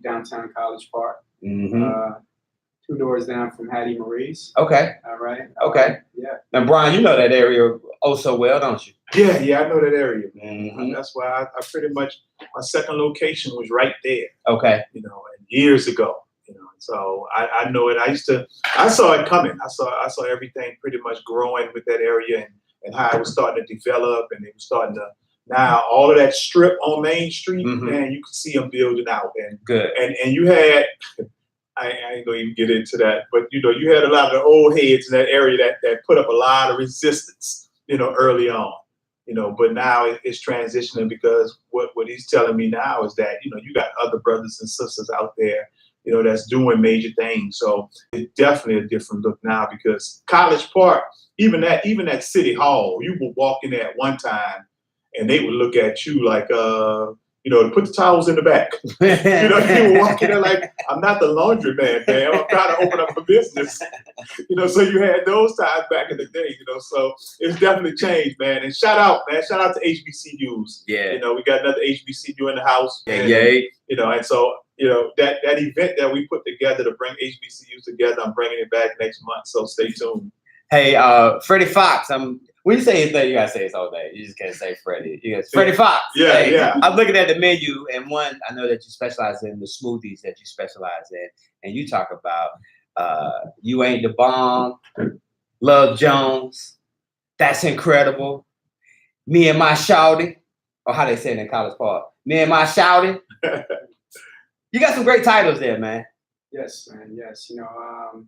downtown College Park. 2 doors down from Hattie Marie's. Okay. All right. Okay. Yeah. Now, Brian, you know that area oh so well, don't you? Yeah, I know that area, man. That's why I pretty much, my second location was right there. Okay. You know, and years ago, you know, so I know it. I saw it coming. I saw everything pretty much growing with that area and how it was starting to develop, and it was starting to, now all of that strip on Main Street, man, you could see them building out. And good. And you had, I ain't gonna even get into that, but you know, you had a lot of the old heads in that area that put up a lot of resistance, you know, early on, you know, but now it's transitioning, because what he's telling me now is that, you know, you got other brothers and sisters out there, you know, that's doing major things. So it's definitely a different look now, because College Park, even that City Hall, you would walk in there at one time and they would look at you like, you know, to put the towels in the back. You know, you were walking there like, I'm not the laundry man, I'm trying to open up a business. You know, so you had those times back in the day, you know, so it's definitely changed, man. And shout out to HBCUs. Yeah. You know, we got another HBCU in the house. Yay. You know, and so, you know, that event that we put together to bring HBCUs together, I'm bringing it back next month, so stay tuned. Hey, Freddie Fox, when you say his name, you gotta say his whole name. You just can't say Freddie. You gotta say Freddie Fox. Yeah, hey, yeah. I'm looking at the menu, and one, I know that you specialize in the smoothies that you specialize in, and you talk about You Ain't the Bomb, Love Jones, That's Incredible, Me and My Shouty, or how they say it in College Park, Me and My Shouty. You got some great titles there, man. Yes, man. Yes, you know,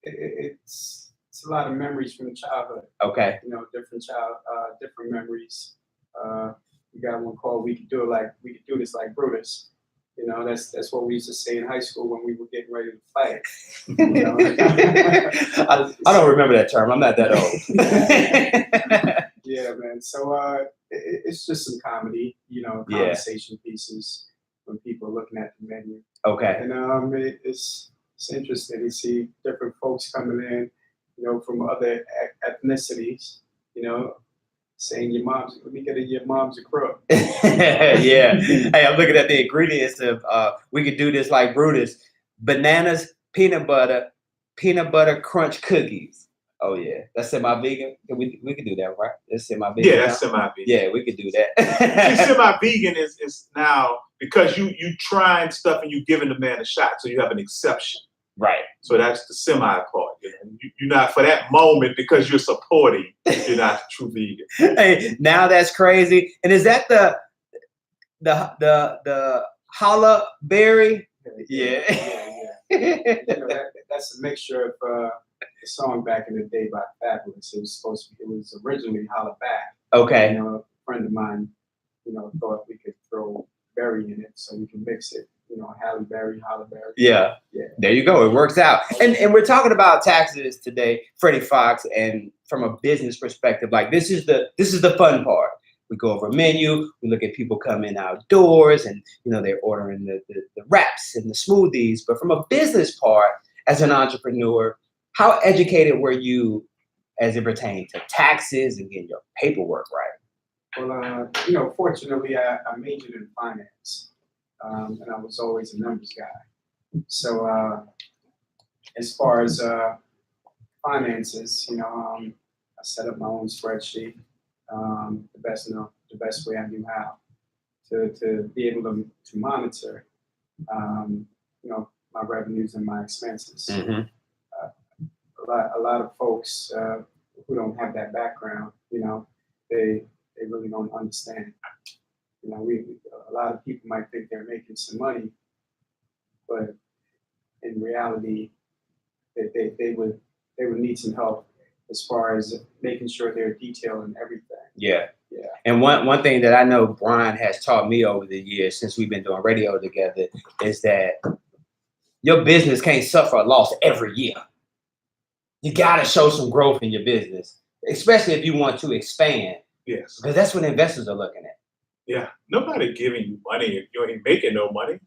it's a lot of memories from childhood. Okay. You know, different memories. We got one called We Could Do This Like Brutus. You know, that's what we used to say in high school when we were getting ready to fight. You know? I don't remember that term. I'm not that old. Yeah, man. So it's just some comedy, you know, conversation pieces when people are looking at the menu. Okay. And it's interesting to see different folks coming in, from other ethnicities, saying let me get your mom's a crook. Yeah. Hey, I'm looking at the ingredients of we could do this like Brutus. Bananas, peanut butter crunch cookies. Oh yeah, that's semi-vegan. We could do that, right? That's semi-vegan. Yeah, that's semi-vegan. Yeah, we could do that. See, semi-vegan is now because you trying stuff and you giving the man a shot, so you have an exception. Right. So that's the semi part. You're not for that moment because you're supporting. You're not a true vegan. Hey, now that's crazy. And is that the challah berry? Yeah. That's a mixture of the song back in the day by Fabulous. It was originally Holla Back. Okay. A friend of mine, thought we could throw berry in it so we can mix it. Halle Berry, Holla Berry. Yeah. There you go. It works out. And we're talking about taxes today, Freddie Fox, and from a business perspective, like this is the fun part. We go over a menu, we look at people coming outdoors and they're ordering the wraps and the smoothies. But from a business part, as an entrepreneur, how educated were you as it pertained to taxes and getting your paperwork right? Well, fortunately, I majored in finance, and I was always a numbers guy. So, as far as finances, I set up my own spreadsheet, the best way I knew how to be able to monitor, my revenues and my expenses. Mm-hmm. A lot of folks who don't have that background, they really don't understand. A lot of people might think they're making some money, but in reality, they would need some help as far as making sure they're detailing everything. Yeah. And one thing that I know Brian has taught me over the years since we've been doing radio together is that your business can't suffer a loss every year. You got to show some growth in your business, especially if you want to expand. Yes. Because that's what investors are looking at. Yeah. Nobody giving you money if you ain't making no money,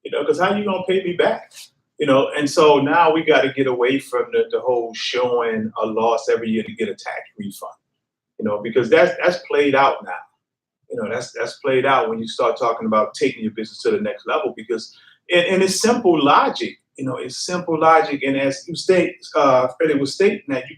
because how you going to pay me back? And so now we got to get away from the whole showing a loss every year to get a tax refund, because that's played out now. That's played out when you start talking about taking your business to the next level because, and it's simple logic. It's simple logic, and as you state, Freddy was stating that you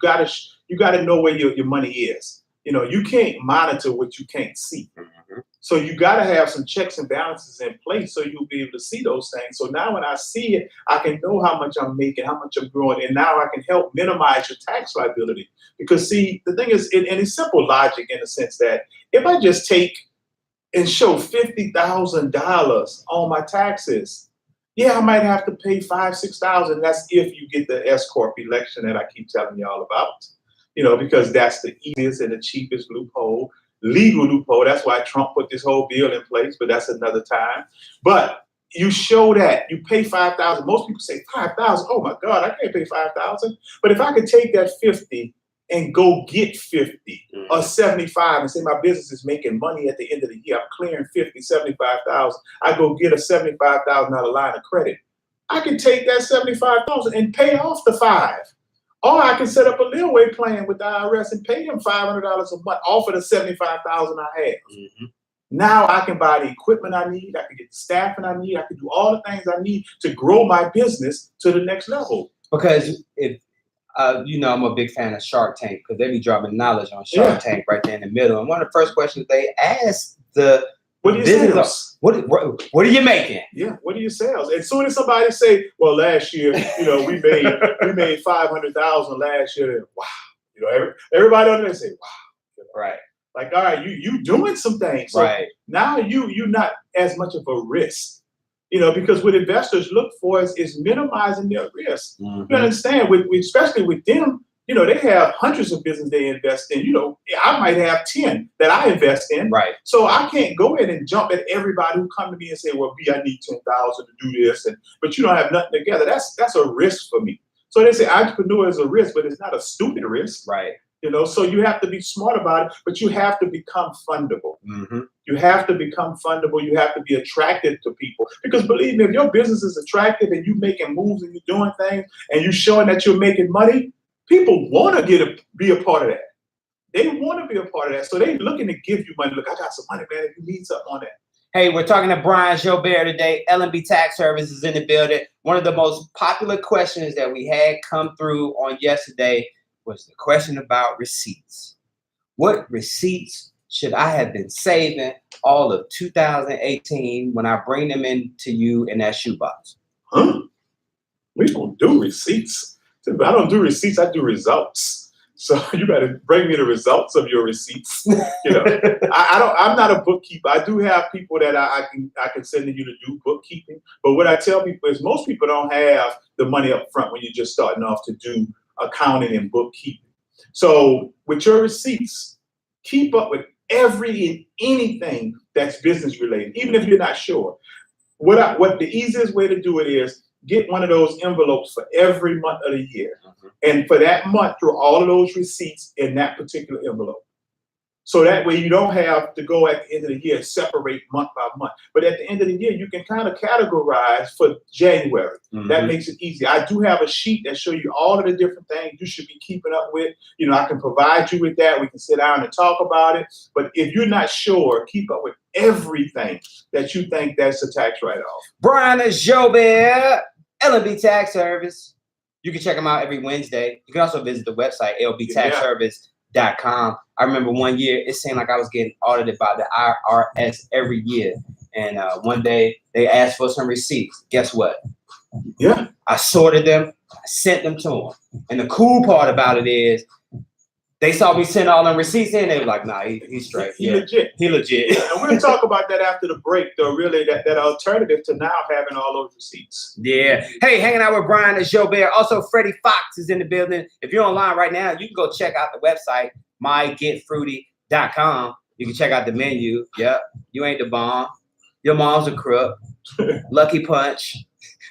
gotta know where your money is. You can't monitor what you can't see. Mm-hmm. So you gotta have some checks and balances in place so you'll be able to see those things. So now when I see it, I can know how much I'm making, how much I'm growing, and now I can help minimize your tax liability. Because see, the thing is, and it's simple logic in the sense that if I just take and show $50,000 on my taxes. Yeah, I might have to pay $5,000-$6,000. That's if you get the S Corp election that I keep telling y'all about, because that's the easiest and the cheapest loophole, legal loophole. That's why Trump put this whole bill in place, but that's another time. But you show that you pay $5,000. Most people say $5,000. Oh my God, I can't pay $5,000. But if I could take that 50 and go get 50 or 75 and say my business is making money at the end of the year, I'm clearing 50, 75,000. I go get a $75,000 line of credit. I can take that 75,000 and pay off the 5. Or I can set up a leeway plan with the IRS and pay them $500 a month off of the 75,000 I have. Mm-hmm. Now I can buy the equipment I need. I can get the staffing I need. I can do all the things I need to grow my business to the next level. Because if I'm a big fan of Shark Tank because they be dropping knowledge on Shark Tank right there in the middle. And one of the first questions they ask what are your sales? What are you making? Yeah, what are your sales? As soon as somebody say, well, last year, we made $500,000 last year. Wow, everybody on there say, wow, right? Like, all right, you doing some things. So right now you're not as much of a risk. Because what investors look for is minimizing their risk. Mm-hmm. You understand, especially with them, they have hundreds of business they invest in. I might have 10 that I invest in. Right. So I can't go in and jump at everybody who come to me and say, well, B, I need 10,000 to do this. But you don't have nothing together. That's a risk for me. So they say entrepreneur is a risk, but it's not a stupid risk. Right. So you have to be smart about it, but you have to become fundable. Mm-hmm. You have to become fundable. You have to be attractive to people. Because believe me, if your business is attractive and you're making moves and you're doing things and you're showing that you're making money, people want to be a part of that. They want to be a part of that. So they looking to give you money. Look, I got some money, man, if you need something on that. Hey, we're talking to Brian Joubert today. L&B Tax Service is in the building. One of the most popular questions that we had come through on yesterday was the question about receipts. What receipts should I have been saving all of 2018 when I bring them in to you in that shoebox? Huh? We don't do receipts. I don't do receipts. I do results. So you better bring me the results of your receipts. You know, I'm not a bookkeeper. I do have people that I can send to you to do bookkeeping. But what I tell people is most people don't have the money up front when you're just starting off to do accounting and bookkeeping. So with your receipts, keep up with every and anything that's business related, even if you're not sure. What the easiest way to do it is get one of those envelopes for every month of the year. And for that month, throw all of those receipts in that particular envelope. So that way you don't have to go at the end of the year and separate month by month. But at the end of the year, you can kind of categorize for January. That makes it easy. I do have a sheet that shows you all of the different things you should be keeping up with. You know, I can provide you with that. We can sit down and talk about it. But if you're not sure, keep up with everything that you think that's a tax write-off. Brian Joubert, L&B Tax Service. You can check them out every Wednesday. You can also visit the website, lbtaxservice.com. I remember one year, it seemed like I was getting audited by the IRS every year. And one day, they asked for some receipts. Guess what? Yeah. I sorted them. I sent them to them. And the cool part about it is, they saw me send all them receipts in. They were like, nah, he's straight. He legit. He legit. And we'll talk about that after the break, though, really, that alternative to now having all those receipts. Yeah. Hey, hanging out with Brian Joubert. Also, Freddy Fox is in the building. If you're online right now, you can go check out the website, mygetfruity.com. You can check out the menu. Yep. You ain't the bomb. Your mom's a crook. Lucky punch.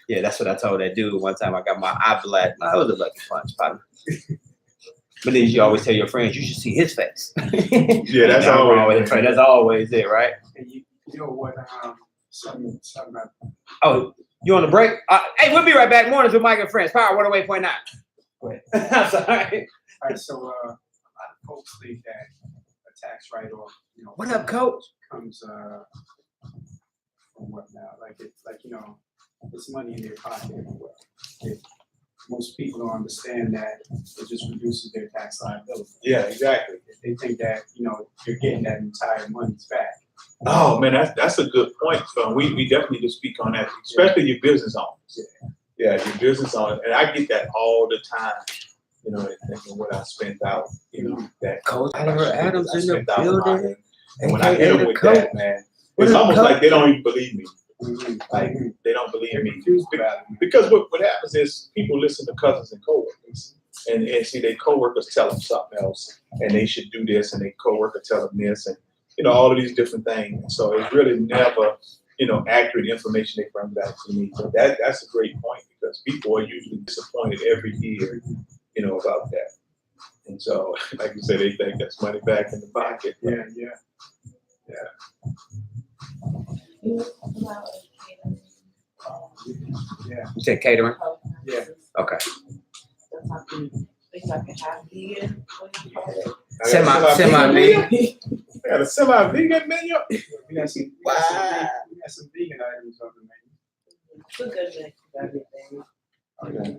Yeah, that's what I told that dude one time. I got my eye black. No, it was a lucky punch, partner. But then you always tell your friends, you should see his face. Yeah, that's always it. That's always it, right? And you know what? Something about. Oh, you on the break? Hey, we'll be right back. Mornings with Mike and Friends. Power 108.9. Wait. I'm sorry. All right, so a lot of folks think that a tax write-off, you know. What up, Coach? Comes from what now? Like you know, it's money in their pocket. Most people don't understand that it just reduces their tax liability. Yeah, exactly. They think that, you know, you're getting that entire money back. Oh man, that's a good point. So we definitely need to speak on that, especially your business owners. Yeah, your business owners, and I get that all the time. You know, thinking what I spent out. You know, that Coach Adams in the building. And when I hit them with that, man, it's almost like they don't even believe me. Like they don't believe me because what happens is people listen to cousins and coworkers and see their coworkers tell them something else and they should do this and their coworker tell them this and you know all of these different things. And so it's really never accurate information they bring back to me. So that's a great point because people are usually disappointed every year about that. And so like you said, they think that's money back in the pocket. Yeah. You said catering? Yeah. Okay. Semi-vegan. Semi-vegan. Got a semi-vegan menu. We got some vegan items on the menu. Okay.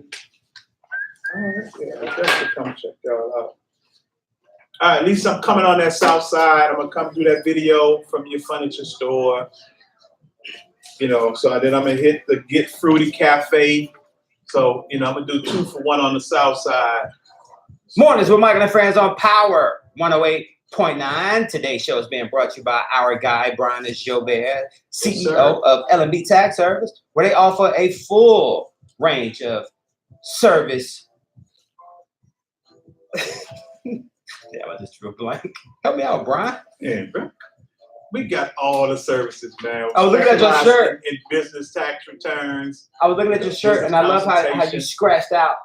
All right, yeah, I'll definitely come check y'all out. All right, at least I'm coming on that south side. I'm gonna come do that video from your furniture store. So then I'm gonna hit the Get Fruity Cafe. So, I'm gonna do 2 for 1 on the south side. Mornings with Michael and Friends on Power 108.9. Today's show is being brought to you by our guy, Brian Joubert, CEO of L&B Tax Service, where they offer a full range of service. Yeah, I just drew a blank. Help me out, Brian. Yeah, bro. We got all the services, man. I was looking at your shirt. In business tax returns. I was looking at your shirt, and I love how you scratched out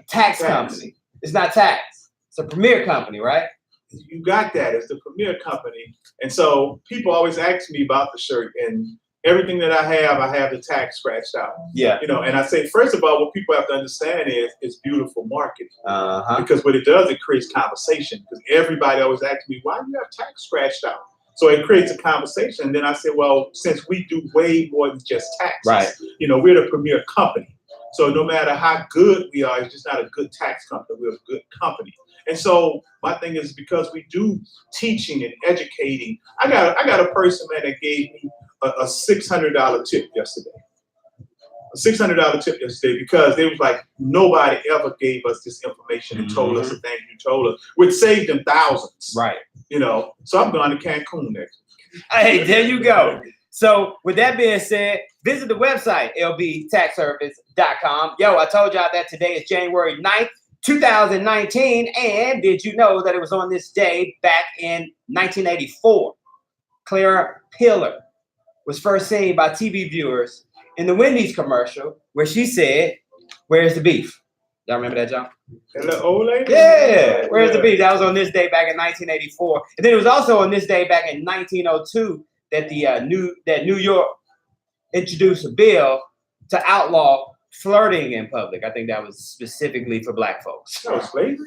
tax company. It's not tax. It's a premier company, right? You got that. It's the premier company. And so people always ask me about the shirt, and everything that I have the tax scratched out. Yeah. You know, and I say, first of all, what people have to understand is it's beautiful marketing. Uh-huh. Because what it does, it creates conversation. Because everybody always asks me, why do you have tax scratched out? So it creates a conversation. And then I said, well, since we do way more than just taxes, Right. you know, we're the premier company. So no matter how good we are, it's just not a good tax company. We're a good company. And so my thing is, because we do teaching and educating, I got a person, man, that gave me a $600 tip yesterday. A $600 tip yesterday, because they was like, nobody ever gave us this information and told us the things you told us, which saved them thousands. Right. You know, so I'm going to Cancun next week. Hey, there you go. So with that being said, visit the website, lbtaxservice.com. Yo, I told y'all that today is January 9th, 2019. And did you know that it was on this day back in 1984? Clara Pillar was first seen by TV viewers in the Wendy's commercial where she said, "Where's the beef?" Y'all remember that, John? And the old lady? Yeah. Where's the beef? That was on this day back in 1984. And then it was also on this day back in 1902 that New York introduced a bill to outlaw flirting in public. I think that was specifically for black folks. No, slavery?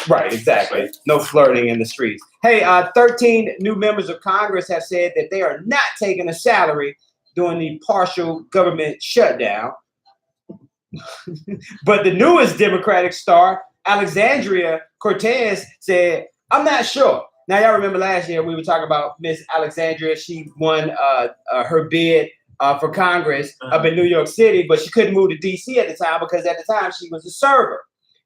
Right, exactly. No flirting in the streets. Hey, 13 new members of Congress have said that they are not taking a salary during the partial government shutdown. But the newest Democratic star, Alexandria Cortez, said, "I'm not sure." Now, y'all remember last year we were talking about Miss Alexandria. She won her bid for Congress up in New York City, but she couldn't move to D.C. at the time because at the time she was a server.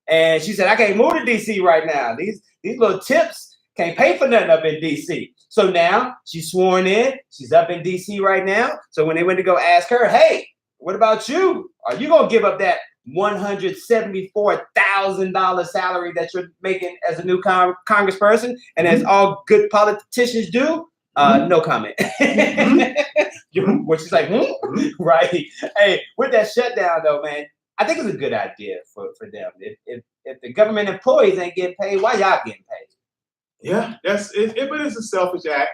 And she said, "I can't move to D.C. right now. These little tips can't pay for nothing up in D.C." So now she's sworn in. She's up in D.C. right now. So when they went to go ask her, "Hey, what about you? Are you going to give up that $174,000 salary that you're making as a new congressperson and as all good politicians do?" No comment. Which is like, right? Hey, with that shutdown though, man, I think it's a good idea for them. If the government employees ain't getting paid, why y'all getting paid? Yeah, that's it. But it's a selfish act.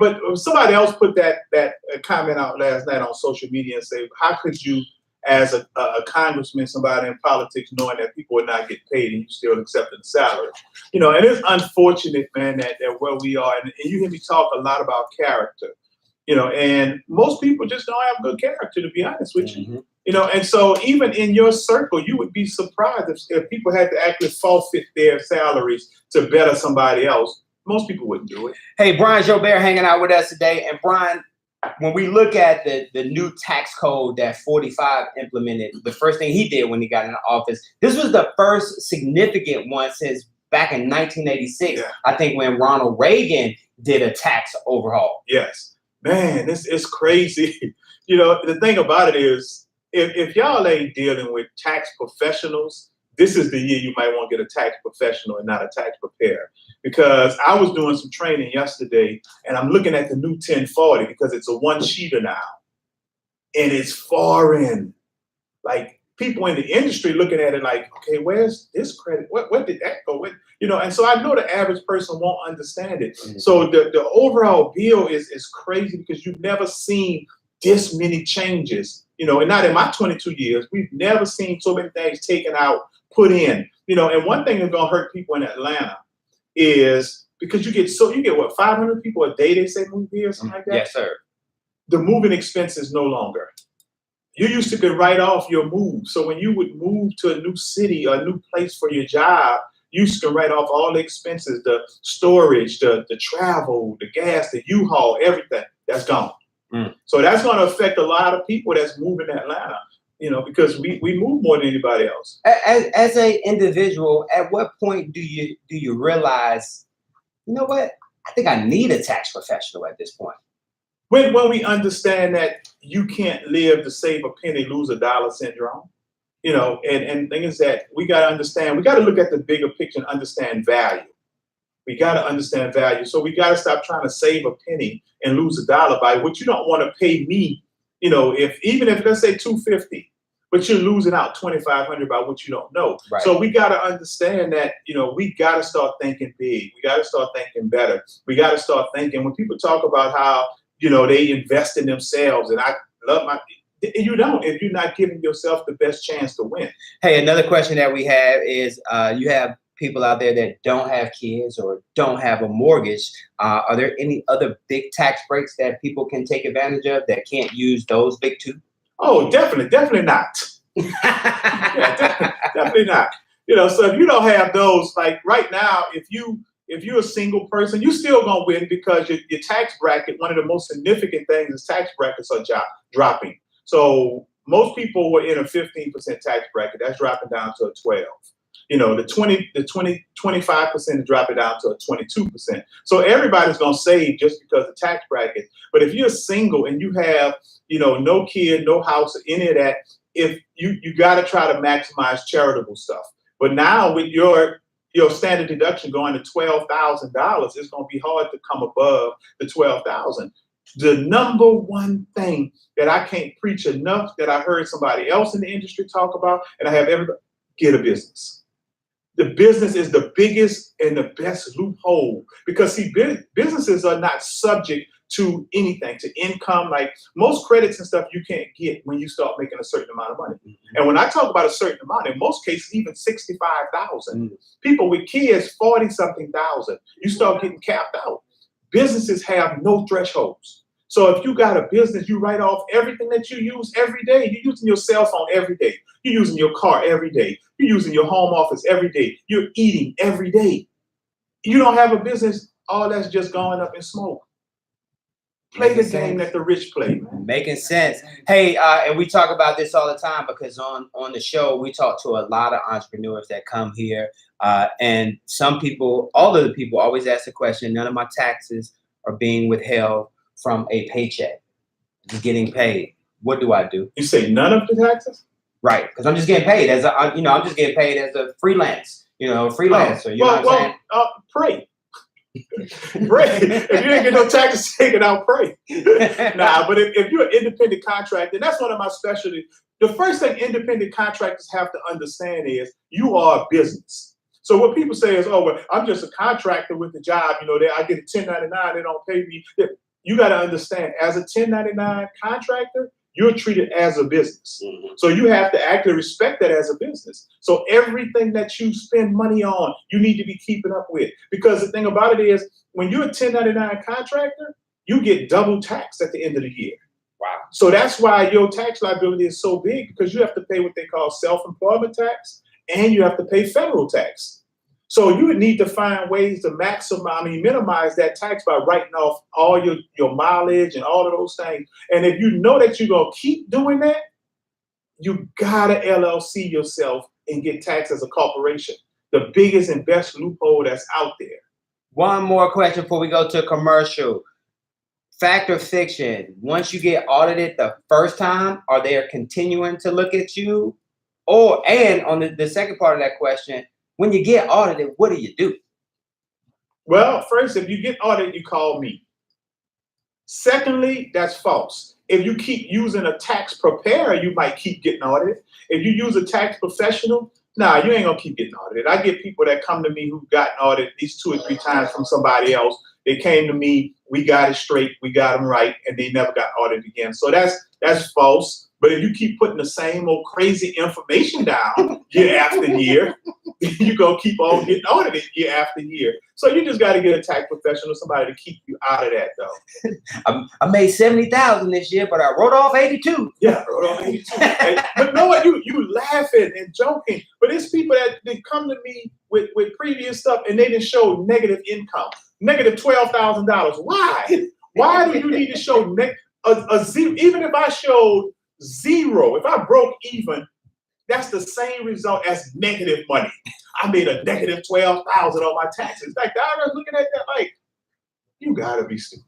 But somebody else put that comment out last night on social media and say, how could you, as a congressman, somebody in politics, knowing that people are not getting paid and you still accepting the salary? You know, and it's unfortunate, man, that where we are, and you hear me talk a lot about character, you know, and most people just don't have good character, to be honest with you. You know, and so even in your circle, you would be surprised if people had to actually forfeit their salaries to better somebody else. Most people wouldn't do it. Hey, Brian Joubert hanging out with us today. And Brian, when we look at the new tax code that 45 implemented, the first thing he did when he got into office, this was the first significant one since back in 1986, I think, when Ronald Reagan did a tax overhaul. Yes. Man, this is crazy. You know, the thing about it is, if y'all ain't dealing with tax professionals, this is the year you might want to get a tax professional and not a tax preparer. Because I was doing some training yesterday and I'm looking at the new 1040 because it's a one-sheeter now. And it's foreign. Like, people in the industry looking at it like, okay, where's this credit? What did that go with? You know, and so I know the average person won't understand it. So the overall bill is crazy because you've never seen this many changes. You know, and not in my 22 years, we've never seen so many things taken out, put in. You know, and one thing that's gonna hurt people in Atlanta is because you get what, 500 people a day, they say, move here or something like that? Yes, sir. The moving expense is no longer. You used to could write off your move. So when you would move to a new city or a new place for your job, you used to write off all the expenses, the storage, the travel, the gas, the U-Haul, everything. That's gone. So that's going to affect a lot of people that's moving to Atlanta, you know, because we move more than anybody else. As an individual, at what point do you realize, you know what, I think I need a tax professional at this point? When we understand that you can't live to save a penny, lose a dollar syndrome, you know, and thing is that we got to understand, we got to look at the bigger picture and understand value. We got to understand value. So we got to stop trying to save a penny and lose a dollar by what you don't want to pay me. You know, even if let's say $250, but you're losing out $2,500 by what you don't know. Right. So we got to understand that, you know, we got to start thinking big. We got to start thinking better. We got to start thinking when people talk about how they invest in themselves, and I love my. You don't if you're not giving yourself the best chance to win. Hey, another question that we have is, you have people out there that don't have kids or don't have a mortgage. Are there any other big tax breaks that people can take advantage of that can't use those big two? Oh, definitely not. Yeah, definitely not. So if you don't have those, like right now, if you're a single person, you still gonna win because your tax bracket. One of the most significant things is tax brackets are dropping. So most people were in a 15% tax bracket. That's dropping down to a 12. The 25% is dropping down to a 22%. So everybody's gonna save just because of tax bracket. But if you're single and you have, no kid, no house, any of that, if you got to try to maximize charitable stuff. But now with your standard deduction going to $12,000, it's gonna be hard to come above the 12,000. The number one thing that I can't preach enough that I heard somebody else in the industry talk about, and I have everybody, get a business. The business is the biggest and the best loophole because see, businesses are not subject to anything, to income. Like most credits and stuff you can't get when you start making a certain amount of money. Mm-hmm. And when I talk about a certain amount, in most cases, even 65,000. Mm-hmm. People with kids, 40-something thousand. You start getting capped out. Businesses have no thresholds. So if you got a business, you write off everything that you use every day. You're using your cell phone every day. You're using your car every day. You're using your home office every day. You're eating every day. You don't have a business, all that's just going up in smoke. Play the game that the rich play. Making sense. Hey, and we talk about this all the time because on the show, we talk to a lot of entrepreneurs that come here. And some people, all of the people always ask the question, none of my taxes are being withheld from a paycheck. I'm getting paid. What do I do? You say none of the taxes? Right. Because I'm just getting paid as I'm just getting paid as a freelance, freelancer. You know what I'm saying? Pray. Pray. If you ain't get no taxes taken out, pray. But if you're an independent contractor, and that's one of my specialties, the first thing independent contractors have to understand is you are a business. So what people say is, oh, well, I'm just a contractor with a job, I get a 1099, they don't pay me. You got to understand, as a 1099 contractor, you're treated as a business. Mm-hmm. So you have to actually respect that as a business. So everything that you spend money on, you need to be keeping up with. Because the thing about it is, when you're a 1099 contractor, you get double taxed at the end of the year. Wow. So that's why your tax liability is so big, because you have to pay what they call self-employment tax, and you have to pay federal tax. So you would need to find ways to minimize that tax by writing off all your mileage and all of those things. And if you know that you're going to keep doing that, you got to LLC yourself and get taxed as a corporation. The biggest and best loophole that's out there. One more question before we go to a commercial. Fact or fiction? Once you get audited the first time, are they continuing to look at you? And on the second part of that question, when you get audited, what do you do? Well, first, if you get audited, you call me. Secondly, that's false. If you keep using a tax preparer, you might keep getting audited. If you use a tax professional, you ain't gonna keep getting audited. I get people that come to me who've gotten audited at least 2 or 3 times from somebody else. They came to me, we got it straight, we got them right, and they never got audited again. So that's false. But if you keep putting the same old crazy information down year after year, you're going to keep on getting audited year after year. So you just got to get a tax professional, somebody to keep you out of that, though. I made $70,000 this year, but I wrote off 82. Yeah, I wrote off 82. But know what? You laughing and joking. But it's people that they come to me with previous stuff, and they didn't show negative income, negative $12,000. Why? Why do you need to show a zero? Even if I showed zero, if I broke even, that's the same result as negative money. I made a negative $12,000 on my taxes. Like the IRS looking at that like, you gotta be stupid.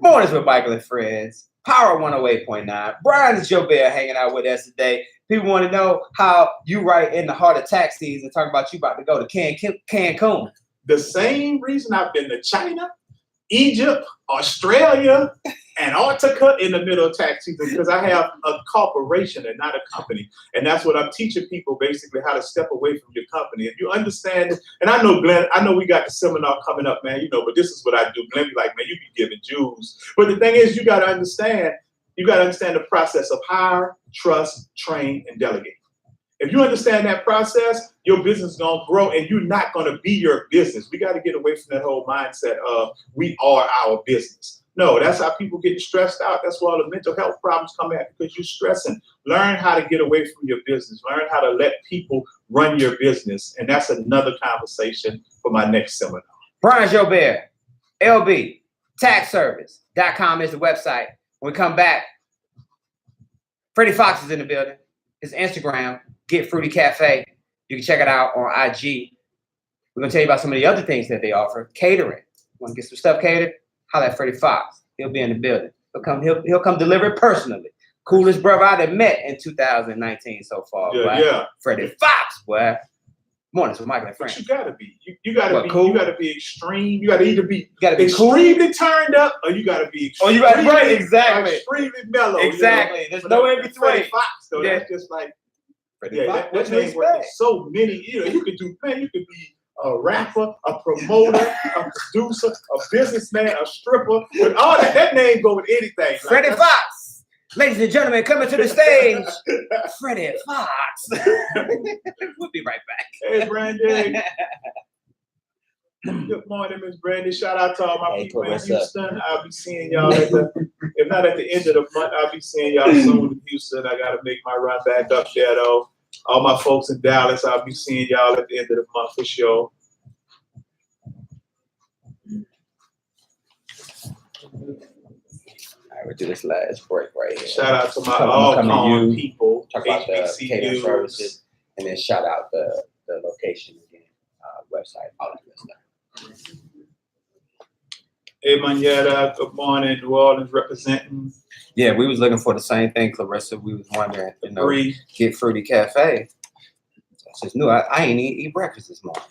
Mornings with Michael and Friends. Power 108.9. Brian and Joubert hanging out with us today. People want to know how you right in the heart of tax season talking about you about to go to Cancun. The same reason I've been to China Egypt, Australia, Antarctica in the middle of tax season because I have a corporation and not a company. And that's what I'm teaching people, basically, how to step away from your company. If you understand, and I know, Glenn, I know we got the seminar coming up, man, but this is what I do. Glenn be like, man, you be giving Jews. But the thing is, you got to understand the process of hire, trust, train, and delegate. If you understand that process, your business is going to grow and you're not going to be your business. We got to get away from that whole mindset of we are our business. No, that's how people get stressed out. That's where all the mental health problems come at because you're stressing. Learn how to get away from your business. Learn how to let people run your business. And that's another conversation for my next seminar. Brian Joubert, LB, taxservice.com is the website. When we come back, Freddy Fox is in the building. His Instagram, Get Fruity Cafe. You can check it out on IG. We're going to tell you about some of the other things that they offer. Catering. Want to get some stuff catered? Holla at Freddy Fox. He'll be in the building. He'll come deliver it personally. Coolest brother I've ever met in 2019 so far. Yeah, boy. yeah. Freddy Fox, boy. Mornings with Michael and Frank. But you gotta be. You gotta be cool? You gotta be extreme. You gotta either be cool? extremely turned up or you gotta be Oh, you got right, exactly. Extremely mellow. Exactly. There's no in between. Freddy Fox, though, Yeah. that's just like Freddy Fox. that name worth so many. You could do, man, you could be a rapper, a promoter, a producer, a businessman, a stripper. But all that name go with anything. Freddie Fox. Ladies and gentlemen, coming to the stage, Freddie Fox. We'll be right back. Hey, Brandy. Good morning, Miss Brandy. Shout out to all my people in Houston. I'll be seeing y'all if not at the end of the month, I'll be seeing y'all soon in Houston. I got to make my run back up there, though. All my folks in Dallas, I'll be seeing y'all at the end of the month for sure. All right, we'll do this last break right here. Shout out to my all-calm people. Talk about the catering services, and then shout out the location again, website, all that good stuff. Hey, Manetta, good morning. New Orleans representing. Yeah, we was looking for the same thing, Clarissa. We was wondering, Get Fruity Cafe. I just knew I ain't eat breakfast this morning.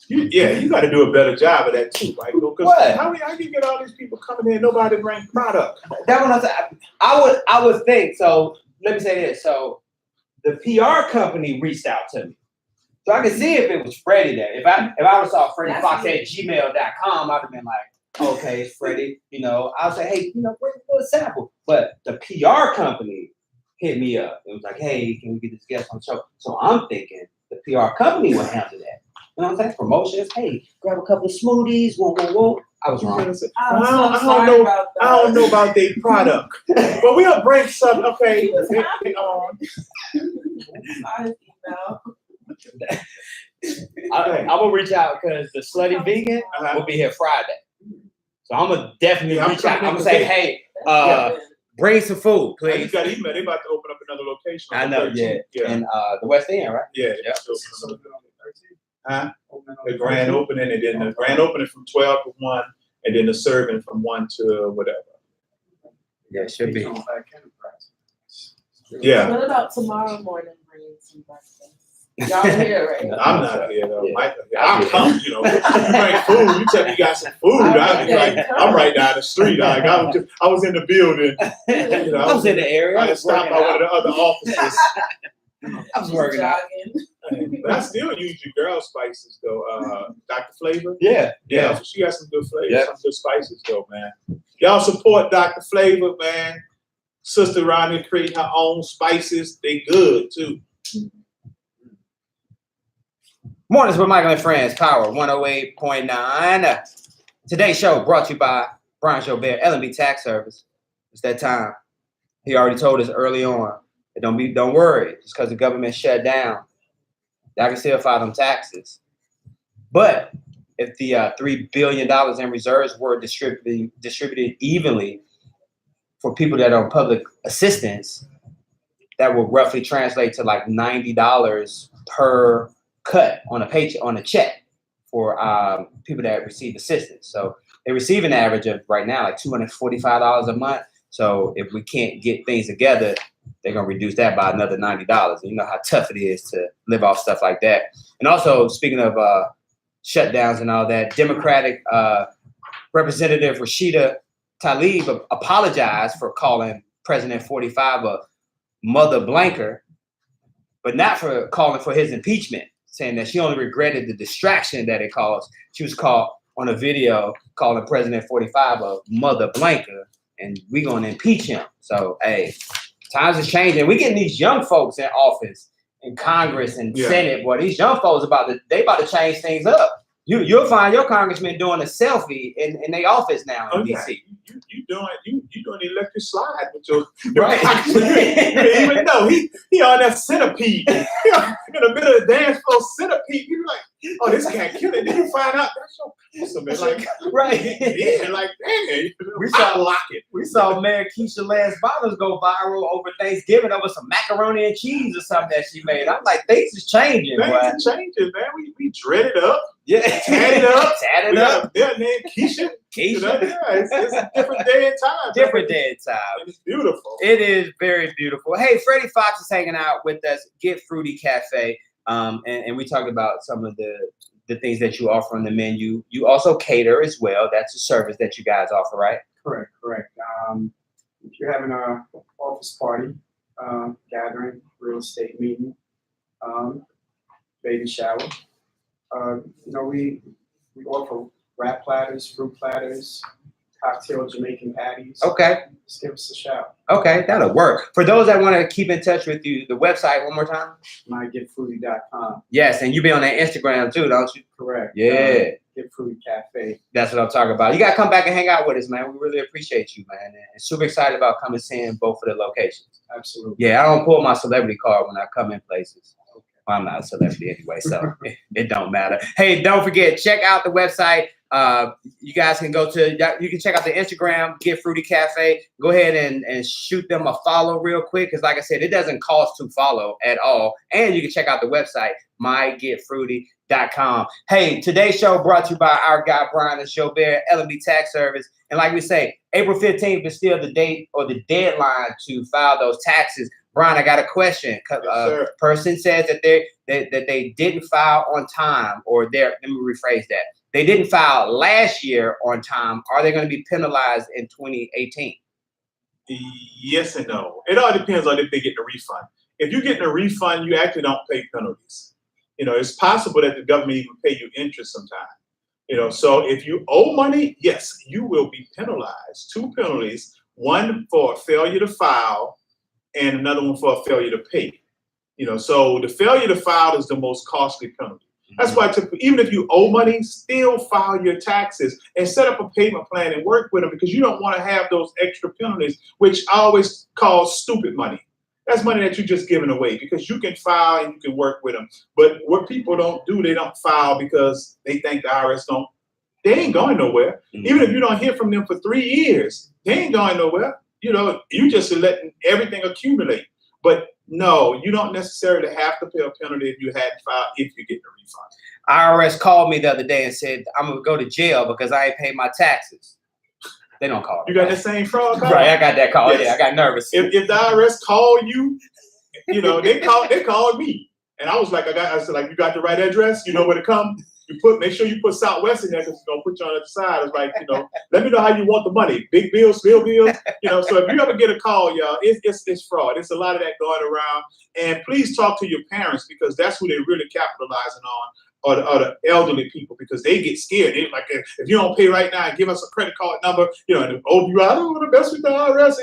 You got to do a better job of that too, right? What? How you get all these people coming in? Nobody bring product. That one I would think. So let me say this. So the PR company reached out to me, so I could see if it was Freddy there. If I would have saw Freddy Fox at gmail.com, I'd have been like, okay, it's Freddy. I'll say, hey, bring a sample. But the PR company hit me up. It was like, hey, can we get this guest on the show? So I'm thinking the PR company would handle that. You know what I'm saying? Promotions. Hey, grab a couple of smoothies. Whoa. I was wrong. I don't know about their product, but we'll bring some. Okay. I'm gonna reach out because the Slutty Vegan will be here Friday. So I'm gonna definitely reach out. I'm gonna say, hey, bring some food, please. You got email. They about to open up another location. I know, yeah. And the West End, right? Yeah. The grand opening, and then the grand opening from 12 to 1, and then the serving from 1 to whatever. Yeah, it should be. Yeah. What about tomorrow morning bringing some breakfast? Y'all here, right? I'm not here though. Yeah. I'll come, you bring food. You tell me you got some food. I'll be like, I'm right down the street. I was in the building. I was in the area. I stopped by one of the other offices. I was working out. But I still use your girl spices though, Dr. Flavor. Yeah. So she got some good flavors, some good spices though, man. Y'all support Dr. Flavor, man. Sister around here creating her own spices. They good too. Mornings with Michael and Friends, Power 108.9. Today's show brought to you by Brian Joubert, L&B Tax Service. It's that time. He already told us early on. Don't worry, just because the government shut down, y'all can still file them taxes. But if the $3 billion in reserves were distributed evenly for people that are on public assistance, that will roughly translate to like $90 per cut on a paycheck, on a check for people that receive assistance. So they receive an average of right now like $245 a month. So if we can't get things together, they're gonna reduce that by another $90. And you know how tough it is to live off stuff like that. And also, speaking of shutdowns and all that, Democratic Representative Rashida Tlaib apologized for calling President 45 a mother blanker, but not for calling for his impeachment, saying that she only regretted the distraction that it caused. She was caught on a video calling President 45 a mother blanker, and we're going to impeach him. So, hey, times are changing. We're getting these young folks in office, in Congress and Senate. Boy, these young folks about to change things up. You'll find your congressman doing a selfie in their office now in DC. You doing the electric slide with your right. You didn't even know he on that centipede. In the middle of the dance floor centipede. You like, oh, this can't kill it. Then you find out that's your person. It's like right. Yeah, like dang. We saw Mayor Keisha Lance Bottoms go viral over Thanksgiving over some macaroni and cheese or something that she made. I'm like, things is changing. Things are changing, man. We dread it up. Yeah. Tat it up. Tat it we up. Got their name Keisha. Keisha. It's a different day and time. Different day and time. It's beautiful. It is very beautiful. Hey, Freddie Fox is hanging out with us. Get Fruity Cafe. And we talked about some of the things that you offer on the menu. You also cater as well. That's a service that you guys offer, right? Correct. If you're having an office party, gathering, real estate meeting, baby shower, we offer wrap platters, fruit platters, cocktail Jamaican patties. Okay. Just give us a shout. Okay, that'll work. For those that want to keep in touch with you, the website one more time. mygetfruity.com. Yes, and you be on that Instagram too, don't you? Correct. Yeah. Get Fruity Cafe. That's what I'm talking about. You got to come back and hang out with us, man. We really appreciate you, man. And super excited about coming seeing both of the locations. Absolutely. Yeah, I don't pull my celebrity card when I come in places. Well, I'm not a celebrity anyway, so it don't matter. Hey, don't forget, check out the website. You guys can you can check out the Instagram, Get Fruity Cafe. Go ahead and shoot them a follow real quick, because like I said, it doesn't cost to follow at all. And you can check out the website, mygetfruity.com. Hey, today's show brought to you by our guy, Brian and Joubert, L&B Tax Service. And like we say, April 15th is still the date or the deadline to file those taxes. Brian, I got a question. Person says that they didn't file on time, or let me rephrase that. They didn't file last year on time. Are they going to be penalized in 2018? Yes and no. It all depends on if they get the refund. If you get the refund, you actually don't pay penalties. It's possible that the government even pay you interest sometime. So if you owe money, yes, you will be penalized. 2 penalties, one for a failure to file and another one for a failure to pay. So the failure to file is the most costly penalty. That's why even if you owe money, still file your taxes and set up a payment plan and work with them, because you don't want to have those extra penalties, which I always call stupid money. That's money that you're just giving away, because you can file and you can work with them. But what people don't do, they don't file because they think the IRS they ain't going nowhere. Even if you don't hear from them for 3 years, they ain't going nowhere. You just letting everything accumulate. But no, you don't necessarily have to pay a penalty if you hadn't filed, if you get the refund. IRS called me the other day and said, I'm going to go to jail because I ain't paid my taxes. They don't call me. You got the same fraud call? Right, I got that call. Yes. Yeah, I got nervous. If the IRS call you, they called me. And I was like, I said, like, you got the right address? You know where to come? Make sure you put Southwest in there, because it's gonna put you on the other side. It's like, let me know how you want the money. Big bills, small bills. So if you ever get a call, y'all, it's fraud. It's a lot of that going around. And please talk to your parents, because that's who they're really capitalizing on, or the elderly people, because they get scared. They're like, if you don't pay right now, give us a credit card number. And I don't want to mess with the IRS.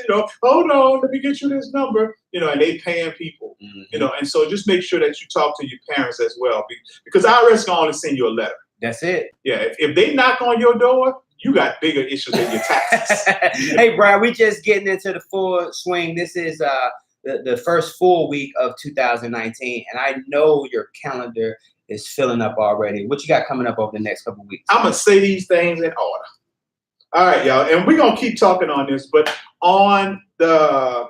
Hold on, let me get you this number. And they paying people. And so just make sure that you talk to your parents as well, because IRS can only send you a letter. That's it. Yeah, if they knock on your door, you got bigger issues than your taxes. Hey, Brian, we just getting into the full swing. This is the first full week of 2019, and I know your calendar is filling up already. What you got coming up over the next couple of weeks? I'm gonna say these things in order. All right, y'all, and we're gonna keep talking on this, but on the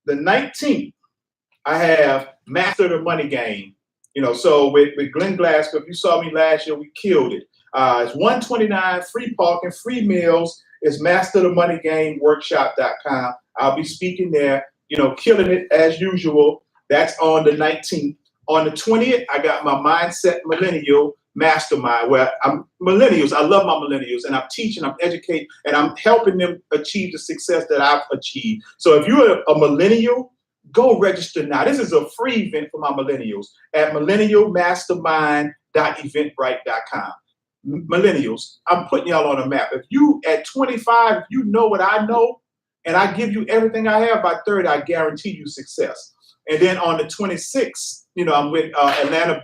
19th, I have Master the Money Game. So with Glenn Glasgow, if you saw me last year, we killed it. It's $129, free parking, free meals. It's Master the Money Game workshop.com. I'll be speaking there, killing it as usual. That's on the 19th. On the 20th, I got my Mindset Millennial mastermind where I'm millennials. I love my millennials, and I'm teaching, I'm educating, and I'm helping them achieve the success that I've achieved. So if you're a millennial, go register now. This is a free event for my millennials at millennialmastermind.eventbrite.com. Millennials, I'm putting y'all on a map. If you at 25, you know what I know, and I give you everything I have, by 30, I guarantee you success. And then on the 26th, I'm with Atlanta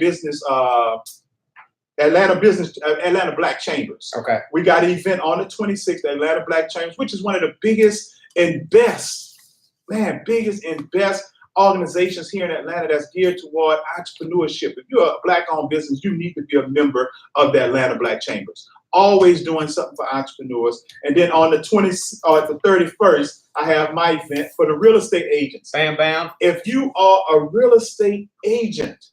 Black Chambers. Okay. We got an event on the 26th, Atlanta Black Chambers, which is one of the biggest and best organizations here in Atlanta that's geared toward entrepreneurship. If you're a Black-owned business, you need to be a member of the Atlanta Black Chambers. Always doing something for entrepreneurs. And then on the 31st, I have my event for the real estate agents. Bam, bam. If you are a real estate agent,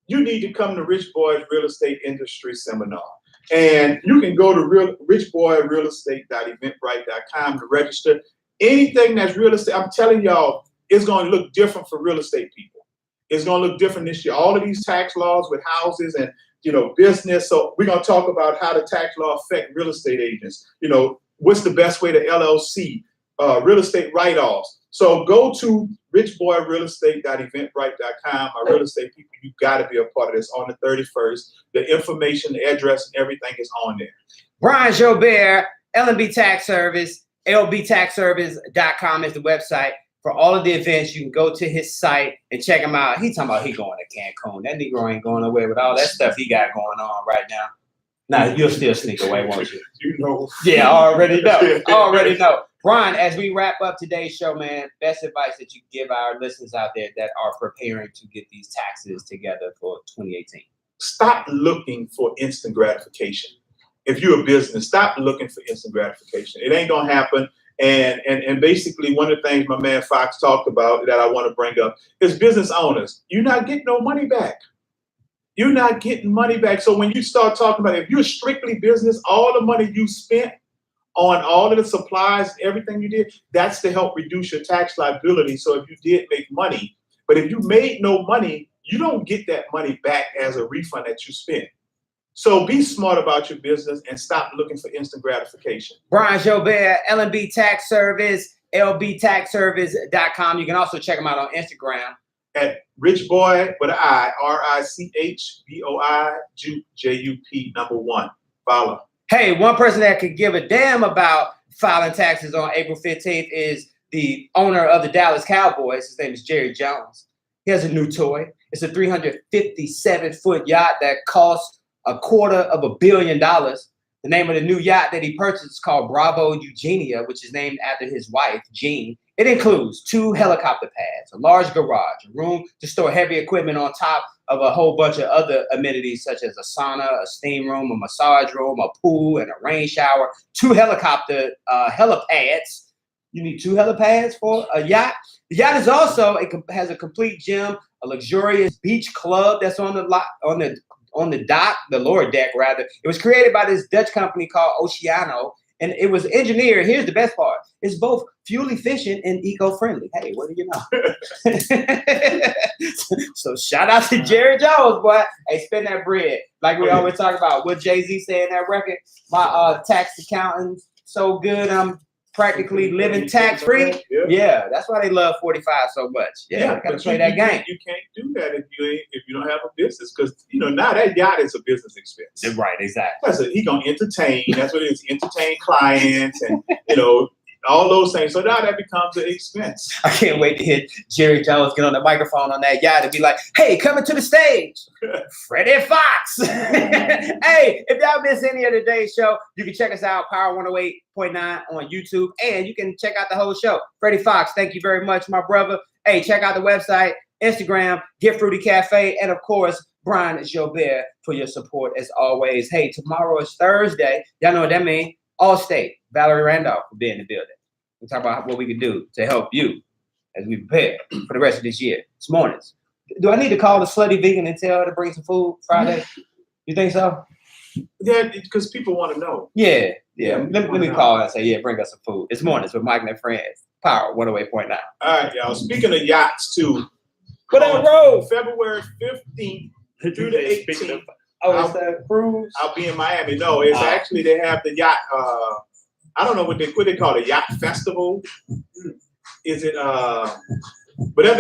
you need to come to Rich Boy's Real Estate Industry Seminar. And you can go to richboyrealestate.eventbrite.com to register. Anything that's real estate, I'm telling y'all, it's going to look different for real estate people. It's going to look different this year. All of these tax laws with houses and business. So we're going to talk about how the tax law affect real estate agents. What's the best way to LLC, real estate write-offs. So go to richboyrealestate.eventbrite.com. My real estate people, you got to be a part of this on the 31st. The information, the address, and everything is on there. Brian Joubert, L&B Tax Service, lbtaxservice.com is the website. For all of the events, you can go to his site and check him out. He talking about he going to Cancun. That Negro ain't going away with all that stuff he got going on right now. Now, you'll still sneak away, won't you? Yeah, I already know. Brian, as we wrap up today's show, man, best advice that you give our listeners out there that are preparing to get these taxes together for 2018. Stop looking for instant gratification. If you're a business, stop looking for instant gratification. It ain't going to happen. And basically, one of the things my man Fox talked about that I want to bring up is business owners. You're not getting no money back. You're not getting money back. So when you start talking about, if you're strictly business, all the money you spent on all of the supplies, everything you did, that's to help reduce your tax liability. So if you did make money, but if you made no money, you don't get that money back as a refund that you spent. So be smart about your business and stop looking for instant gratification. Brian Joubert, L&B Tax Service, lbtaxservice.com. You can also check him out on Instagram. At Richboy with an I, RICHBOI, JUP #1. Follow. Hey, one person that could give a damn about filing taxes on April 15th is the owner of the Dallas Cowboys. His name is Jerry Jones. He has a new toy. It's a 357-foot yacht that costs $250 million. The name of the new yacht that he purchased is called Bravo Eugenia, which is named after his wife, Jean. It includes 2 helicopter pads, a large garage, a room to store heavy equipment on top of a whole bunch of other amenities such as a sauna, a steam room, a massage room, a pool, and a rain shower, 2 helicopter helipads. You need 2 helipads for a yacht. The yacht is also has a complete gym, a luxurious beach club that's on the dock, the lower deck rather. It was created by this Dutch company called Oceano, and it was engineered. Here's the best part. It's both fuel efficient and eco-friendly. Hey, what do you know? So shout out to Jerry Jones, boy. Hey, spend that bread. Like we always talk about. What Jay-Z say in that record, my tax accountant's so good, I'm practically living tax-free. Yeah, that's why they love 45 so much. Yeah, gotta play that game. You can't do that if you don't have a business, because now that yacht is a business expense. Right, exactly. He's gonna entertain. That's what it is. Entertain clients and all those things. So now that becomes an expense. I can't wait to hear Jerry Jones get on the microphone on that yacht and be like, "Hey, coming to the stage, Freddy Fox." Hey, if y'all miss any of today's show, you can check us out, Power 108.9 on YouTube, and you can check out the whole show. Freddy Fox, thank you very much, my brother. Hey, check out the website, Instagram, Get Fruity Cafe, and of course, Brian Joubert for your support as always. Hey, tomorrow is Thursday. Y'all know what that means. Allstate, Valerie Randolph will be in the building. We'll talk about what we can do to help you as we prepare for the rest of this year. It's mornings. Do I need to call the slutty vegan and tell her to bring some food Friday? You think so? Yeah, because people want to know. Yeah. Let me call her and say, yeah, bring us some food. It's mornings with Mike and their friends. Power 108.9. All right, y'all. Speaking of yachts, too. What on road? February 15th through the 18th. Oh, it's the cruise. I'll be in Miami. No, it's actually they have the yacht. I don't know what they call it, yacht festival. Is it? Whatever